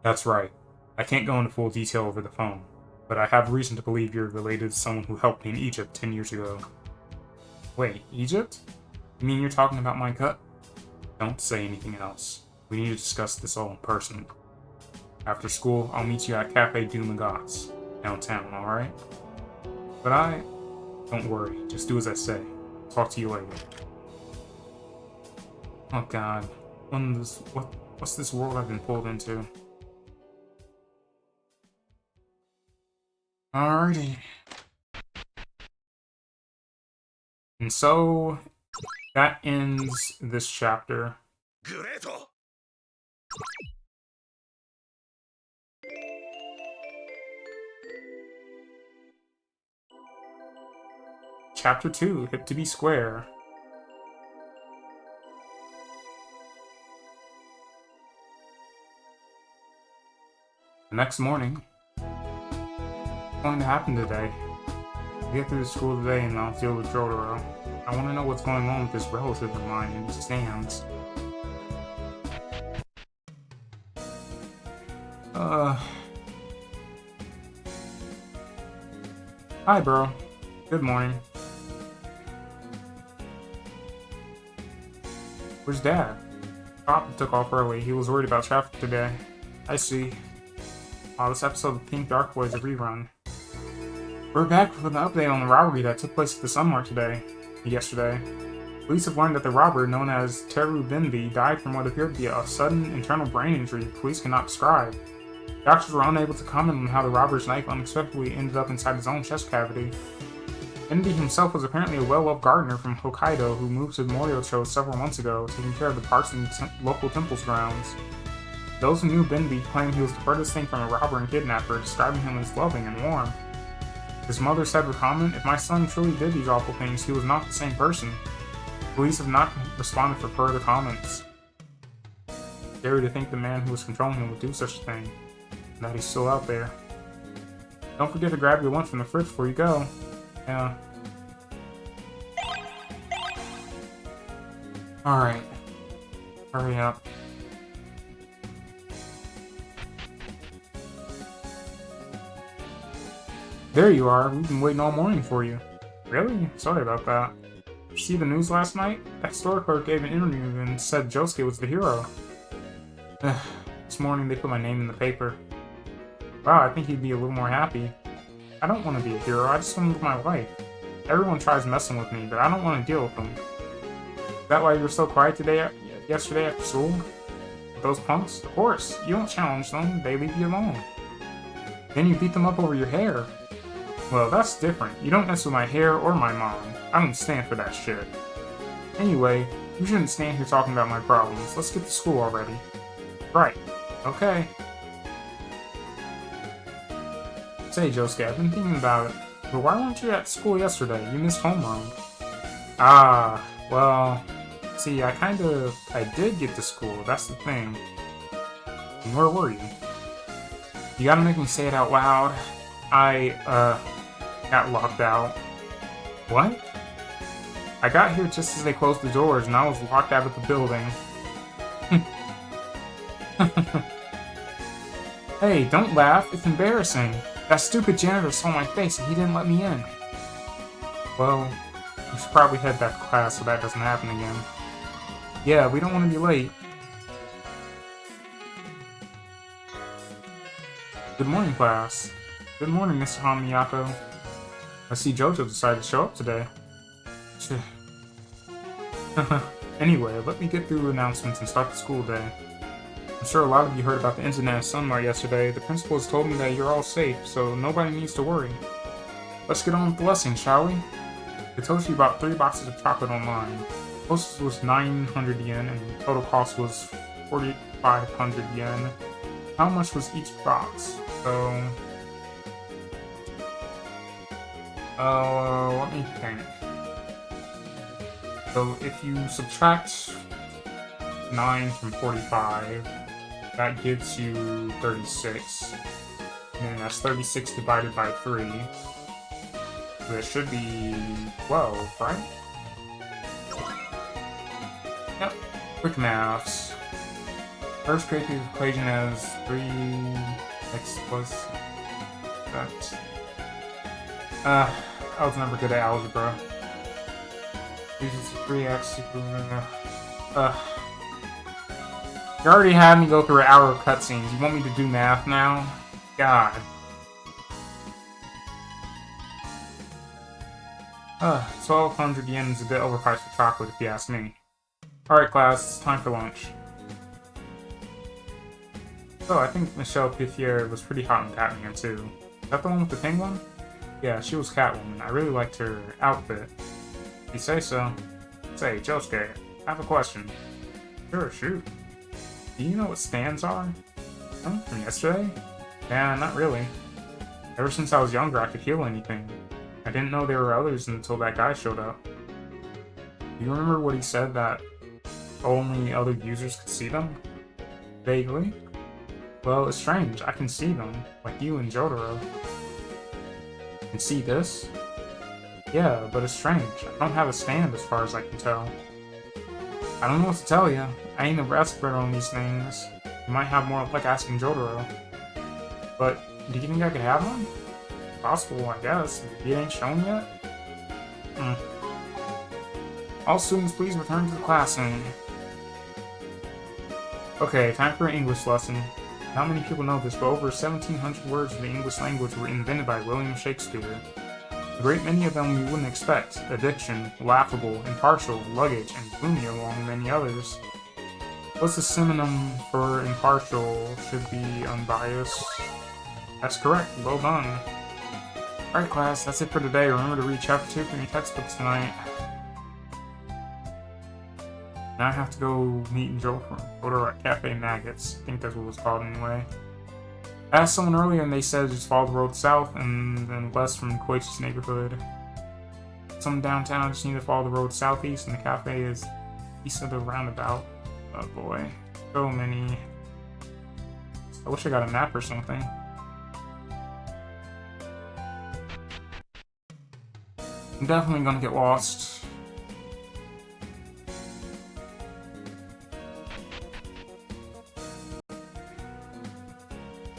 S1: That's right. I can't go into full detail over the phone, but I have reason to believe you're related to someone who helped me in Egypt 10 years ago. Wait, Egypt? You mean you're talking about my cut? Don't say anything else. We need to discuss this all in person. After school, I'll meet you at Cafe du Magas, downtown, alright? But don't worry, just do as I say. Talk to you later. Oh god. What's this world I've been pulled into? Alrighty. And so, that ends this chapter.
S2: Great.
S1: Chapter 2, Hip to be Square. The next morning. What's going to happen today? I get through the school today and I'll deal with Jotaro. I want to know what's going on with this relative of mine in his stands. Hi, bro. Good morning. Where's Dad? Papa took off early. He was worried about traffic today. I see. Wow, this episode of Pink Dark Boy is a rerun. We're back with an update on the robbery that took place at the Sunmart yesterday. Police have learned that the robber, known as Teru Binbi, died from what appeared to be a sudden internal brain injury police cannot describe. Doctors were unable to comment on how the robber's knife unexpectedly ended up inside his own chest cavity. Binbi himself was apparently a well-loved gardener from Hokkaido who moved to Moriocho several months ago, taking care of the parks in local temple's grounds. Those who knew Binbi claimed he was the furthest thing from a robber and kidnapper, describing him as loving and warm. His mother said with comment, "If my son truly did these awful things, he was not the same person." Police have not responded for further comments. Scary to think the man who was controlling him would do such a thing, and that he's still out there. Don't forget to grab your lunch from the fridge before you go. Yeah. Alright. Hurry up. There you are. We've been waiting all morning for you. Really? Sorry about that. Did you see the news last night? That store clerk gave an interview and said Josuke was the hero. This morning they put my name in the paper. Wow, I think he'd be a little more happy. I don't want to be a hero, I just want to live my life. Everyone tries messing with me, but I don't want to deal with them. Is that why you were so quiet yesterday after school? With those punks? Of course, you don't challenge them, they leave you alone. Then you beat them up over your hair. Well, that's different. You don't mess with my hair or my mom. I don't stand for that shit. Anyway, you shouldn't stand here talking about my problems. Let's get to school already. Right. Okay. Say, Josuke, I've been thinking about it. But why weren't you at school yesterday? You missed homeroom. Ah, well... See, I did get to school. That's the thing. And where were you? You gotta make me say it out loud. I got locked out. What? I got here just as they closed the doors, and I was locked out of the building. Hey, don't laugh. It's embarrassing. That stupid janitor saw my face, and he didn't let me in. Well, we should probably head back to class so that doesn't happen again. Yeah, we don't want to be late. Good morning, class. Good morning, Mr. Hamiyato. I see Jojo decided to show up today. Anyway, let me get through announcements and start the school day. I'm sure a lot of you heard about the incident at Sunmart yesterday. The principal has told me that you're all safe, so nobody needs to worry. Let's get on with the lesson, shall we? I told you about 3 boxes of chocolate online. Postage was 900 yen, and the total cost was 4,500 yen. How much was each box? So... let me think. So if you subtract 9 from 45, that gives you 36. And then that's 36 divided by 3. So it should be 12, right? Yep. Quick maths. First, create the equation as 3x plus that. I was never good at algebra. This is 3x equals... You already had me go through an hour of cutscenes. You want me to do math now? God. 1,200 yen is a bit overpriced for chocolate, if you ask me. Alright, class, it's time for lunch. So, I think Michelle Pithier was pretty hot in Batman, too. Is that the one with the penguin? Yeah, she was Catwoman. I really liked her outfit. You say so. Say, Josuke, I have a question. Sure, shoot. Do you know what stands are? Huh? From yesterday? Yeah, not really. Ever since I was younger, I could heal anything. I didn't know there were others until that guy showed up. Do you remember what he said, that only other users could see them? Vaguely. Well, it's strange. I can see them, like you and Jotaro. And see this? Yeah, but it's strange. I don't have a stand as far as I can tell. I don't know what to tell you. I ain't a expert on these things. You might have more like asking Jotaro. But, do you think I could have one? Possible, I guess. If it ain't shown yet? All students, please return to the classroom. Okay, time for an English lesson. Not many people know this, but over 1,700 words of the English language were invented by William Shakespeare. A great many of them you wouldn't expect: addiction, laughable, impartial, luggage, and gloomy, along many others. What's the synonym for impartial? Should be unbiased. That's correct, well done. Alright class, that's it for today. Remember to read chapter 2 from your textbooks tonight. Now I have to go meet Jotaro at Cafe Maggots. I think that's what it was called anyway. I asked someone earlier and they said just follow the road south and then west from Koichi's neighborhood. Some downtown, I just need to follow the road southeast, and the cafe is east of the roundabout. Oh boy, so many. I wish I got a map or something. I'm definitely gonna get lost.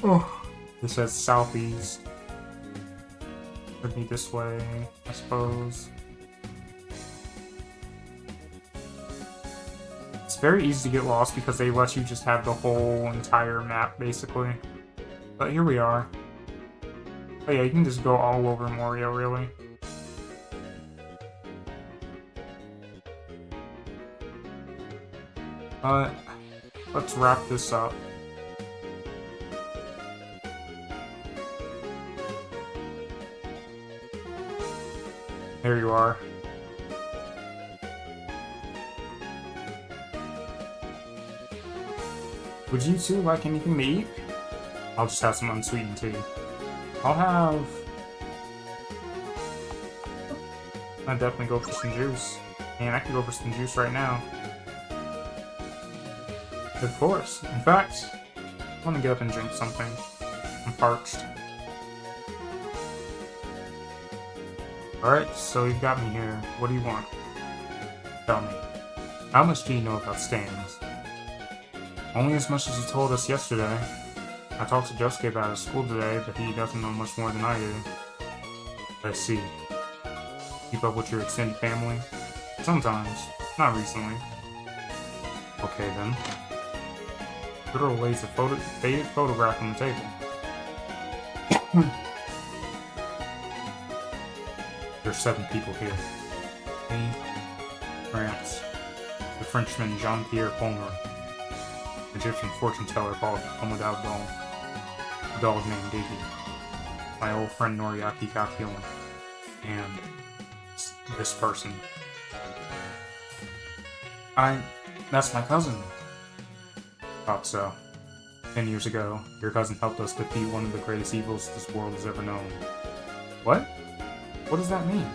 S1: Oh, this says southeast. Could be this way, I suppose. It's very easy to get lost because they let you just have the whole entire map, basically. But here we are. Oh yeah, you can just go all over Morio, really. But let's wrap this up. There you are. Would you two like anything to eat? I'll just have some unsweetened tea. I'd definitely go for some juice. And I can go for some juice right now. Of course. In fact, I want to get up and drink something. I'm parched. Alright, so you've got me here. What do you want? Tell me. How much do you know about stands? Only as much as you told us yesterday. I talked to Josuke about his school today, but he doesn't know much more than I do. I see. Keep up with your extended family? Sometimes. Not recently. Okay then. Jotaro lays a faded photograph on the table. There's 7 people here. Me, France, the Frenchman Jean-Pierre Palmer, Egyptian fortune teller called Omodao Dong, a dog named Diggy, my old friend Noriaki Kakyoin, and this person. That's my cousin. Thought so. 10 years ago, your cousin helped us defeat one of the greatest evils this world has ever known. What? What does that mean?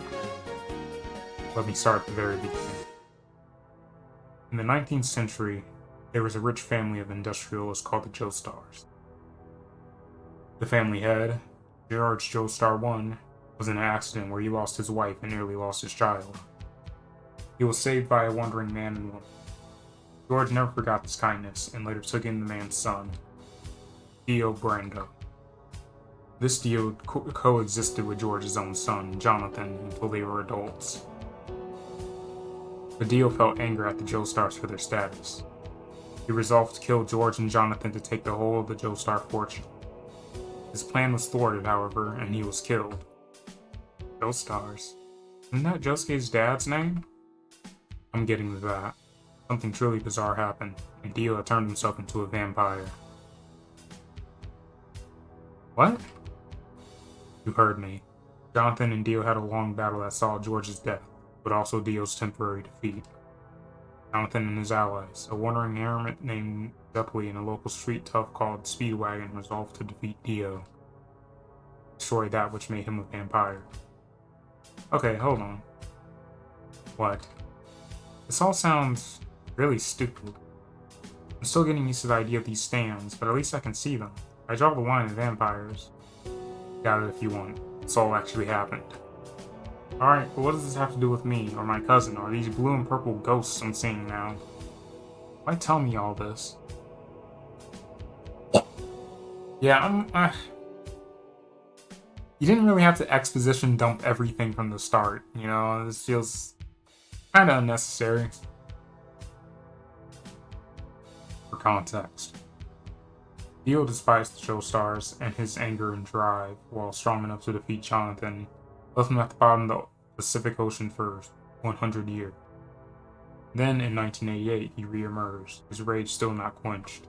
S1: Let me start at the very beginning. In the 19th century, there was a rich family of industrialists called the Joestars. The family head, George Joestar I, was in an accident where he lost his wife and nearly lost his child. He was saved by a wandering man and woman. George never forgot this kindness and later took in the man's son, Dio Brando. This Dio coexisted with George's own son, Jonathan, until they were adults. But Dio felt anger at the Joestars for their status. He resolved to kill George and Jonathan to take the whole of the Joestar fortune. His plan was thwarted, however, and he was killed. Joestars? Isn't that Josuke's dad's name? I'm getting to that. Something truly bizarre happened, and Dio had turned himself into a vampire. What? You heard me. Jonathan and Dio had a long battle that saw George's death, but also Dio's temporary defeat. Jonathan and his allies, a wandering hermit named Zeppeli and a local street tough called Speedwagon, resolved to defeat Dio. Destroy that which made him a vampire. Okay, hold on. What? This all sounds really stupid. I'm still getting used to the idea of these stands, but at least I can see them. I draw the line at vampires. Got it if you want. It's all actually happened. Alright, but what does this have to do with me, or my cousin, or these blue and purple ghosts I'm seeing now? Why tell me all this? Yeah, You didn't really have to exposition dump everything from the start, you know? This feels kinda unnecessary. For context. Dio despised the Joestars, and his anger and drive, while strong enough to defeat Jonathan, left him at the bottom of the Pacific Ocean for 100 years. Then, in 1988, he re-emerged, his rage still not quenched.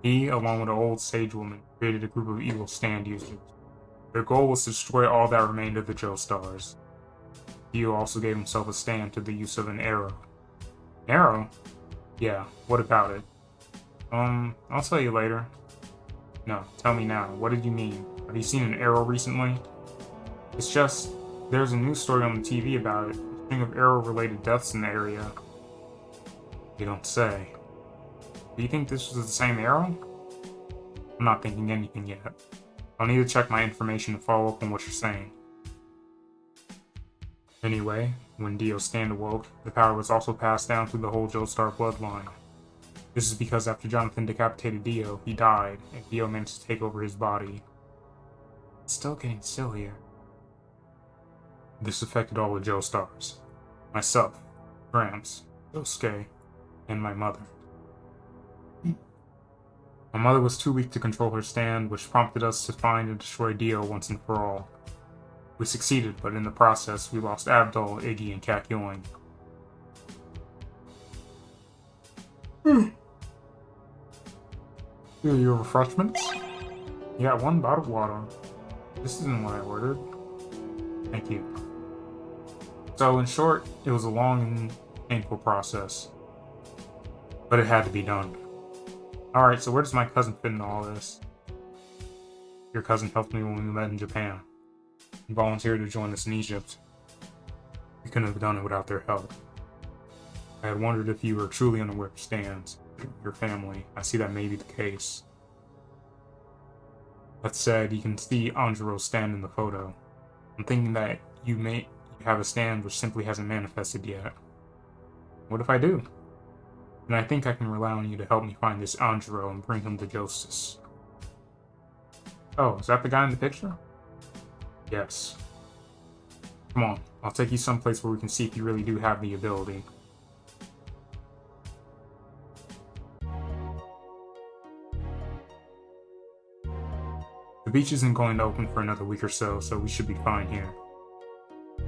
S1: He, along with an old sage woman, created a group of evil stand users. Their goal was to destroy all that remained of the Joestars. Dio also gave himself a stand to the use of an arrow. An arrow? Yeah, what about it? I'll tell you later. No, tell me now. What did you mean? Have you seen an arrow recently? It's just, there's a news story on the TV about it. A string of arrow-related deaths in the area. You don't say. Do you think this was the same arrow? I'm not thinking anything yet. I'll need to check my information to follow up on what you're saying. Anyway, when Dio's stand awoke, the power was also passed down through the whole Joestar bloodline. This is because after Jonathan decapitated Dio, he died, and Dio managed to take over his body. It's still getting sillier. This affected all the Joestars. Myself, Gramps, Yosuke, and my mother. My mother was too weak to control her stand, which prompted us to find and destroy Dio once and for all. We succeeded, but in the process, we lost Abdul, Iggy, and Kakyoin. Here are your refreshments. You got one bottle of water. This isn't what I ordered. Thank you. So, in short, it was a long and painful process. But it had to be done. Alright, so where does my cousin fit in all this? Your cousin helped me when we met in Japan. He volunteered to join us in Egypt. We couldn't have done it without their help. I had wondered if you were truly unaware of stands. Your family. I see that may be the case. That said, you can see Angero's stand in the photo. I'm thinking that you have a stand which simply hasn't manifested yet. What if I do? And I think I can rely on you to help me find this Angero and bring him to justice. Oh, is that the guy in the picture? Yes. Come on, I'll take you someplace where we can see if you really do have the ability. The beach isn't going to open for another week or so, so we should be fine here.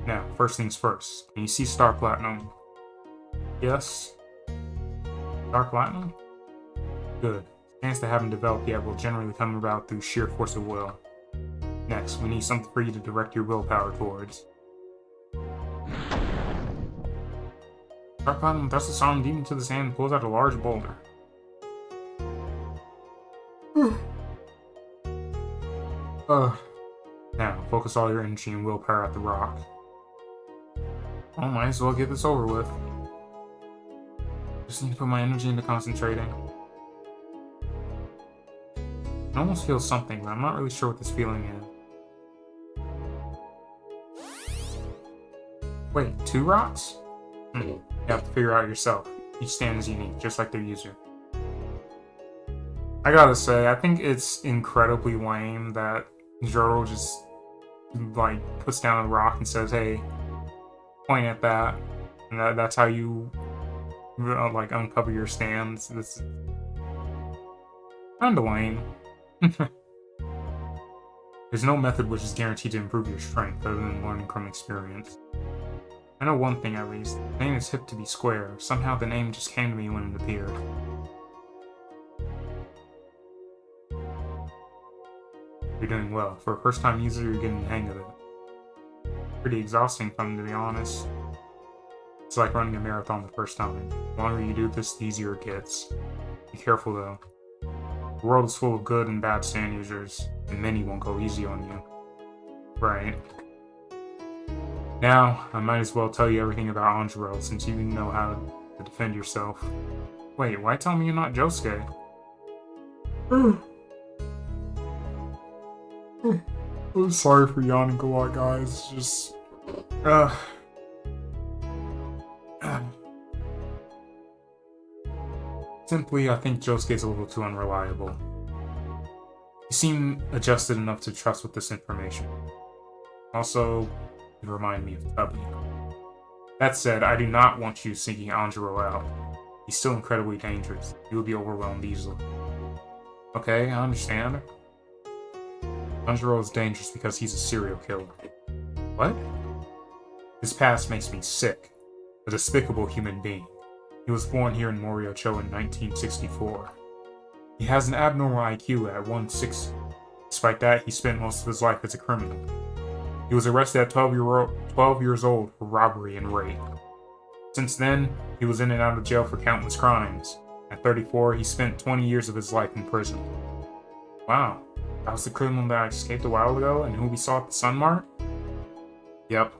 S1: Now, first things first, can you see Star Platinum? Yes? Star Platinum? Good. Stands that haven't developed yet will generally come about through sheer force of will. Next, we need something for you to direct your willpower towards. Star Platinum thrusts the Solemn Demon to the sand and pulls out a large boulder. Now, focus all your energy and willpower at the rock. I might as well get this over with. Just need to put my energy into concentrating. I almost feel something, but I'm not really sure what this feeling is. Wait, 2 rocks? You have to figure out yourself. Each stand is unique, just like their user. I gotta say, I think it's incredibly lame that Joro just, like, puts down a rock and says, hey, point at that. And that's how you, like, uncover your stands. That's kinda lame. There's no method which is guaranteed to improve your strength other than learning from experience. I know one thing at least. The name is hip to be square. Somehow the name just came to me when it appeared. You're doing well. For a first-time user, you're getting the hang of it. Pretty exhausting, if I'm to be honest. It's like running a marathon the first time. The longer you do this, the easier it gets. Be careful, though. The world is full of good and bad stand users, and many won't go easy on you. Right. Now, I might as well tell you everything about Anjiro, since you know how to defend yourself. Wait, why tell me you're not Josuke? I'm sorry for yawning a lot, guys. Just... Simply, I think Josuke's a little too unreliable. You seem adjusted enough to trust with this information. Also, you remind me of Tubby. That said, I do not want you seeking Anjiro out. He's still incredibly dangerous. You will be overwhelmed easily. Okay, I understand. Anjiro is dangerous because he's a serial killer. What? His past makes me sick. A despicable human being. He was born here in Moriocho in 1964. He has an abnormal IQ at 160. Despite that, he spent most of his life as a criminal. He was arrested at 12 years old for robbery and rape. Since then, he was in and out of jail for countless crimes. At 34, he spent 20 years of his life in prison. Wow, that was the criminal that escaped a while ago and who we saw at the Sun Mart? Yep.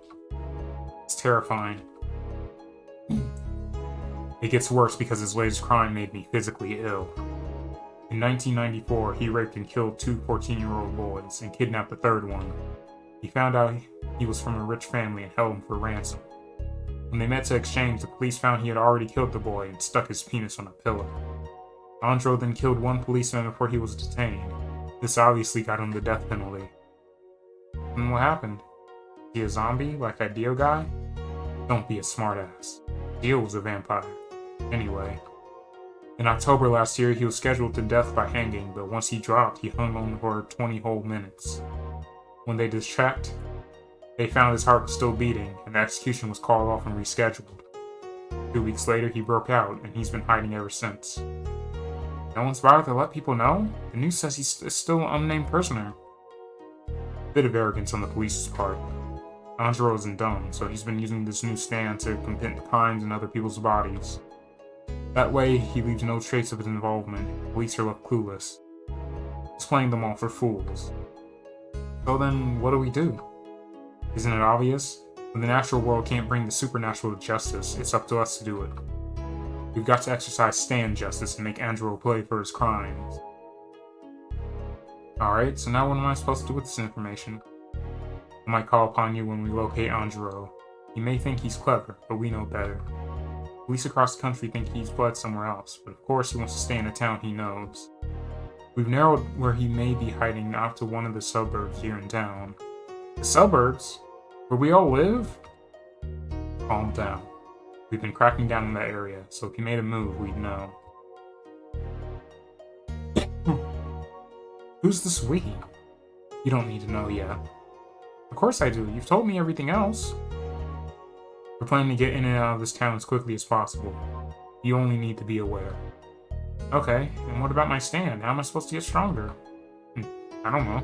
S1: It's terrifying. It gets worse because his latest crime made me physically ill. In 1994, he raped and killed 2 14-year-old boys and kidnapped the third one. He found out he was from a rich family and held him for ransom. When they met to exchange, the police found he had already killed the boy and stuck his penis on a pillow. Andro then killed 1 policeman before he was detained. This obviously got him the death penalty. And what happened? Is he a zombie, like that Dio guy? Don't be a smartass. Dio was a vampire. Anyway. In October last year, he was scheduled to death by hanging, but once he dropped, he hung on for 20 whole minutes. When they checked, they found his heart was still beating, and the execution was called off and rescheduled. 2 weeks later, he broke out, and he's been hiding ever since. No one's bothered to let people know? The news says he's still an unnamed prisoner. Bit of arrogance on the police's part. Anjiro isn't dumb, so he's been using this new stand to commit crimes in other people's bodies. That way, he leaves no trace of his involvement. Police are left clueless. He's playing them all for fools. So then, what do we do? Isn't it obvious? When the natural world can't bring the supernatural to justice, it's up to us to do it. We've got to exercise stand justice and make Anjiro pay for his crimes. Alright, so now what am I supposed to do with this information? I might call upon you when we locate Anjiro. You may think he's clever, but we know better. Police across the country think he's fled somewhere else, but of course he wants to stay in a town he knows. We've narrowed where he may be hiding out to one of the suburbs here in town. The suburbs? Where we all live? Calm down. We've been cracking down in that area, so if he made a move, we'd know. Who's this we? You don't need to know yet. Of course I do. You've told me everything else. We're planning to get in and out of this town as quickly as possible. You only need to be aware. Okay, and what about my stand? How am I supposed to get stronger? I don't know.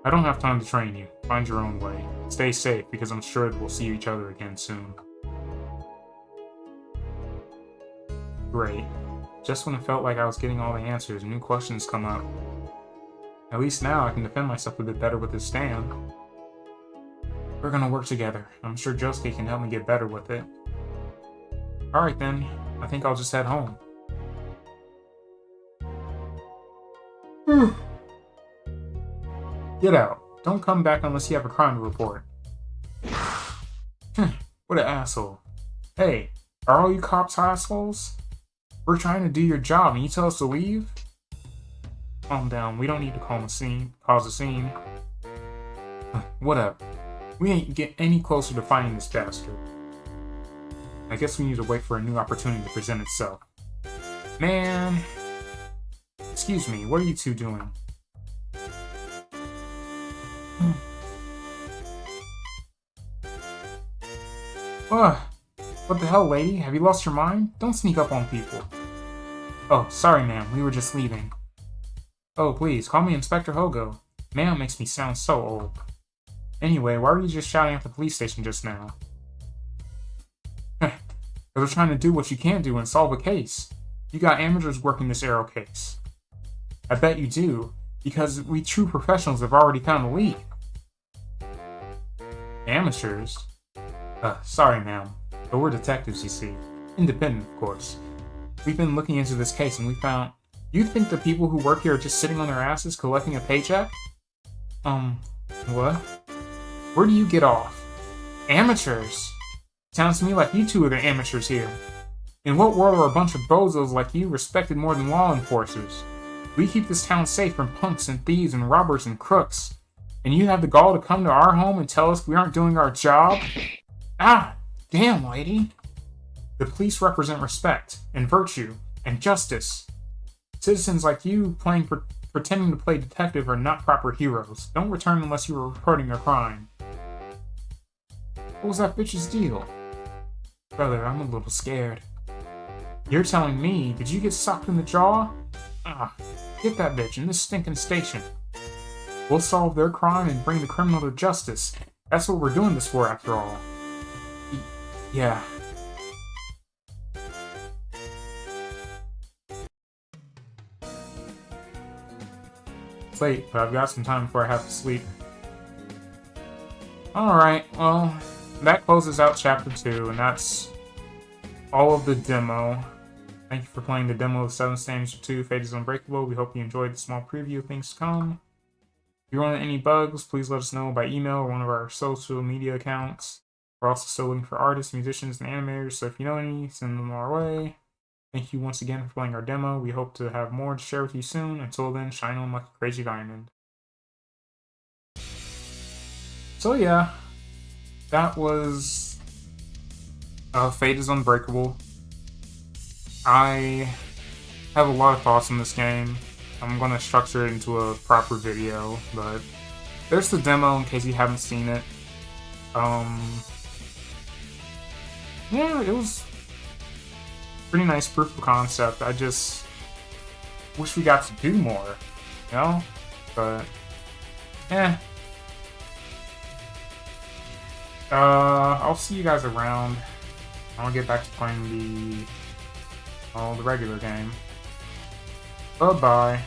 S1: I don't have time to train you. Find your own way. Stay safe, because I'm sure we'll see each other again soon. Great. Just when it felt like I was getting all the answers, new questions come up. At least now I can defend myself a bit better with this stand. We're gonna work together. I'm sure Josuke can help me get better with it. Alright then, I think I'll just head home. Get out. Don't come back unless you have a crime to report. What an asshole. Hey, are all you cops assholes? We're trying to do your job and you tell us to leave? Calm down, we don't need to cause a scene. Whatever. We ain't get any closer to finding this bastard. I guess we need to wait for a new opportunity to present itself. Man! Excuse me, what are you two doing? What the hell, lady? Have you lost your mind? Don't sneak up on people. Oh, sorry ma'am, we were just leaving. Oh, please, call me Inspector Hogo. Ma'am makes me sound so old. Anyway, why were you just shouting at the police station just now? Because we're trying to do what you can do and solve a case. You got amateurs working this Arrow case. I bet you do, because we true professionals have already found the lead. Amateurs? Sorry, ma'am, but we're detectives, you see. Independent, of course. We've been looking into this case and we found... You think the people who work here are just sitting on their asses collecting a paycheck? What? Where do you get off? Amateurs? Sounds to me like you two are the amateurs here. In what world are a bunch of bozos like you respected more than law enforcers? We keep this town safe from punks and thieves and robbers and crooks. And you have the gall to come to our home and tell us we aren't doing our job? Ah, damn, lady. The police represent respect, and virtue, and justice. Citizens like you pretending to play detective are not proper heroes. Don't return unless you are reporting a crime. What was that bitch's deal? Brother, I'm a little scared. You're telling me, did you get socked in the jaw? Ah, get that bitch in this stinking station. We'll solve their crime and bring the criminal to justice. That's what we're doing this for, after all. Yeah. It's late, but I've got some time before I have to sleep. Alright, well, that closes out Chapter 2, and that's all of the demo. Thank you for playing the demo of 7 Standings for 2, Fate is Unbreakable. We hope you enjoyed the small preview of things to come. If you run into any bugs, please let us know by email or one of our social media accounts. We're also still looking for artists, musicians, and animators, so if you know any, send them our way. Thank you once again for playing our demo. We hope to have more to share with you soon. Until then, shine on like a crazy diamond. So yeah, that was Fate is Unbreakable. I have a lot of thoughts on this game. I'm going to structure it into a proper video, but there's the demo in case you haven't seen it. Yeah, it was pretty nice proof of concept. I just wish we got to do more, you know? But, I'll see you guys around. I'll get back to playing the regular game. Bye-bye.